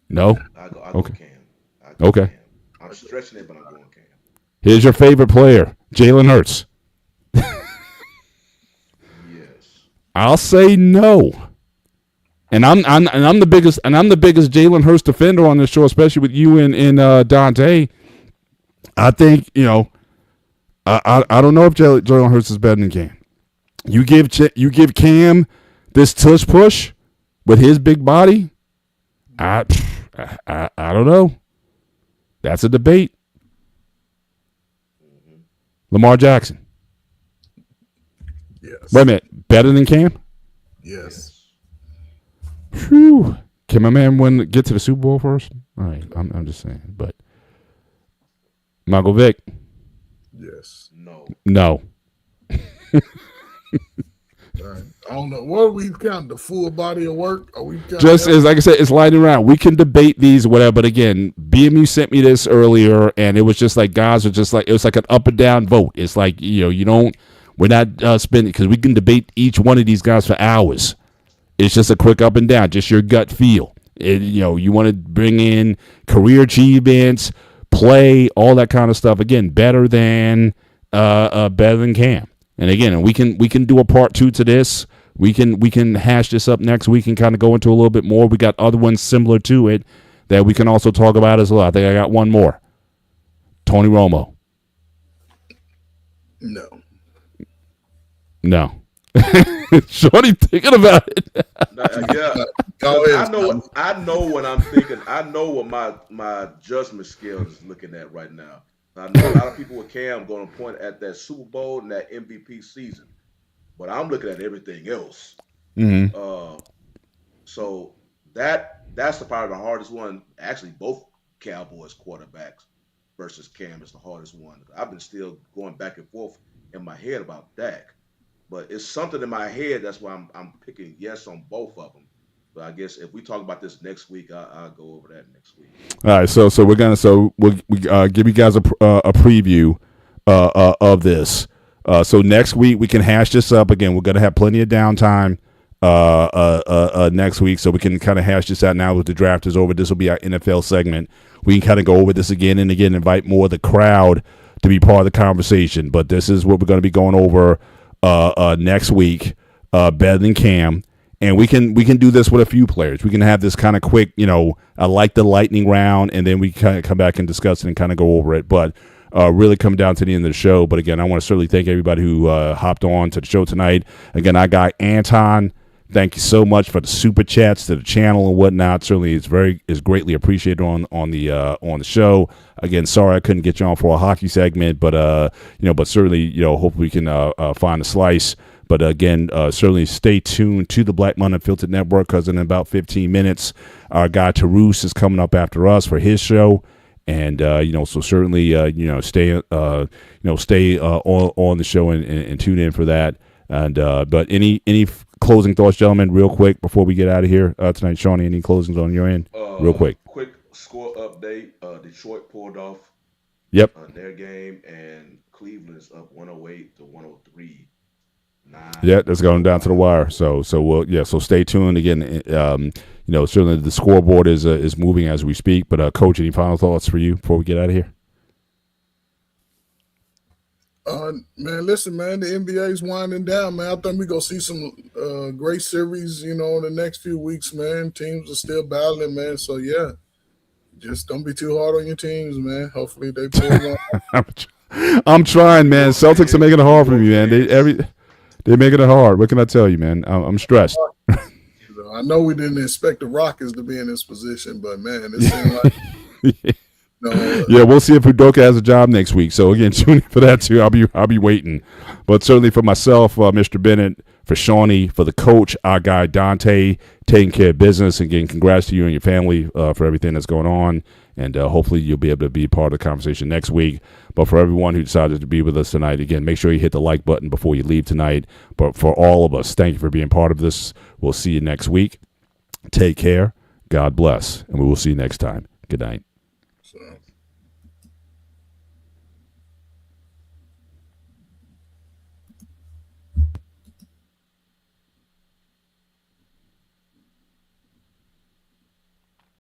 No. I go Okay. Cam. Okay. Cam. I'm stretching it, but I'm going Cam. Here's your favorite player, Jalen Hurts. Yes. I'll say no. And I'm the biggest Jalen Hurts defender on this show, especially with you and Dante. I think I don't know if Jalen Hurts is better than Cam. You give Cam this tush push with his big body. I don't know. That's a debate. Mm-hmm. Lamar Jackson. Yes. Wait a minute. Better than Cam? Yes. Whew. Can my man get to the Super Bowl first? All right. I'm just saying. But Michael Vick? Yes. No. All right. I don't know. What are we counting? The full body of work? Are we just as like I said, it's lighting around. We can debate these, whatever. But again, BMU sent me this earlier, and it was just like guys are just like it was like an up and down vote. It's like we're not spending because we can debate each one of these guys for hours. It's just a quick up and down, just your gut feel. You want to bring in career achievements, play, all that kind of stuff. Again, better than Cam. And again, we can do a part 2 to this. We can hash this up next week and kind of go into a little bit more. We got other ones similar to it that we can also talk about as well. I think I got one more. Tony Romo. No. Shorty thinking about it. Yeah. I know what I'm thinking. I know what my judgment scale is looking at right now. I know a lot of people with Cam going to point at that Super Bowl and that MVP season, but I'm looking at everything else. Mm-hmm. So that's probably the hardest one. Actually, both Cowboys quarterbacks versus Cam is the hardest one. I've been still going back and forth in my head about Dak, but it's something in my head. That's why I'm picking yes on both of them. But I guess if we talk about this next week, I'll go over that next week. All right, so we'll give you guys a preview of this. So next week we can hash this up again. We're gonna have plenty of downtime next week, so we can kind of hash this out now with the draft is over. This will be our NFL segment. We can kind of go over this again and again, invite more of the crowd to be part of the conversation. But this is what we're going to be going over next week, better than Cam. And we can do this with a few players. We can have this kind of quick, I like the lightning round, and then we kind of come back and discuss it and kind of go over it. But really come down to the end of the show. But again, I want to certainly thank everybody who hopped on to the show tonight. Again, I got Anton. Thank you so much for the super chats to the channel and whatnot. Certainly, is greatly appreciated on the show. Again, sorry I couldn't get you on for a hockey segment, but but certainly hopefully we can find a slice. But again, certainly stay tuned to the Black Money Unfiltered Network, because in about 15 minutes, our guy Tarus is coming up after us for his show. And so certainly stay on the show and tune in for that. And but any closing thoughts, gentlemen, real quick before we get out of here tonight? Shawnee, any closings on your end, real quick? Quick score update: Detroit pulled off. Yep. Their game, and Cleveland is up 108-103. Yeah, that's going down to the wire. So stay tuned again. Certainly the scoreboard is moving as we speak. But Coach, any final thoughts for you before we get out of here? Man, listen, man, the NBA's winding down, man. I think we're going to see some great series, in the next few weeks, man. Teams are still battling, man. So, yeah, just don't be too hard on your teams, man. Hopefully they pull one. I'm trying, man. Celtics are making it hard for me, man. They're making it hard. What can I tell you, man? I'm stressed. I know we didn't expect the Rockets to be in this position, but, man, it seemed like yeah, we'll see if Udoka has a job next week. So again, tune in for that too. I'll be waiting. But certainly for myself, Mr. Bennett, for Shawnee, for the coach, our guy Dante, taking care of business. Again, congrats to you and your family for everything that's going on. And hopefully you'll be able to be part of the conversation next week. But for everyone who decided to be with us tonight, again, make sure you hit the like button before you leave tonight. But for all of us, thank you for being part of this. We'll see you next week. Take care. God bless. And we will see you next time. Good night. So.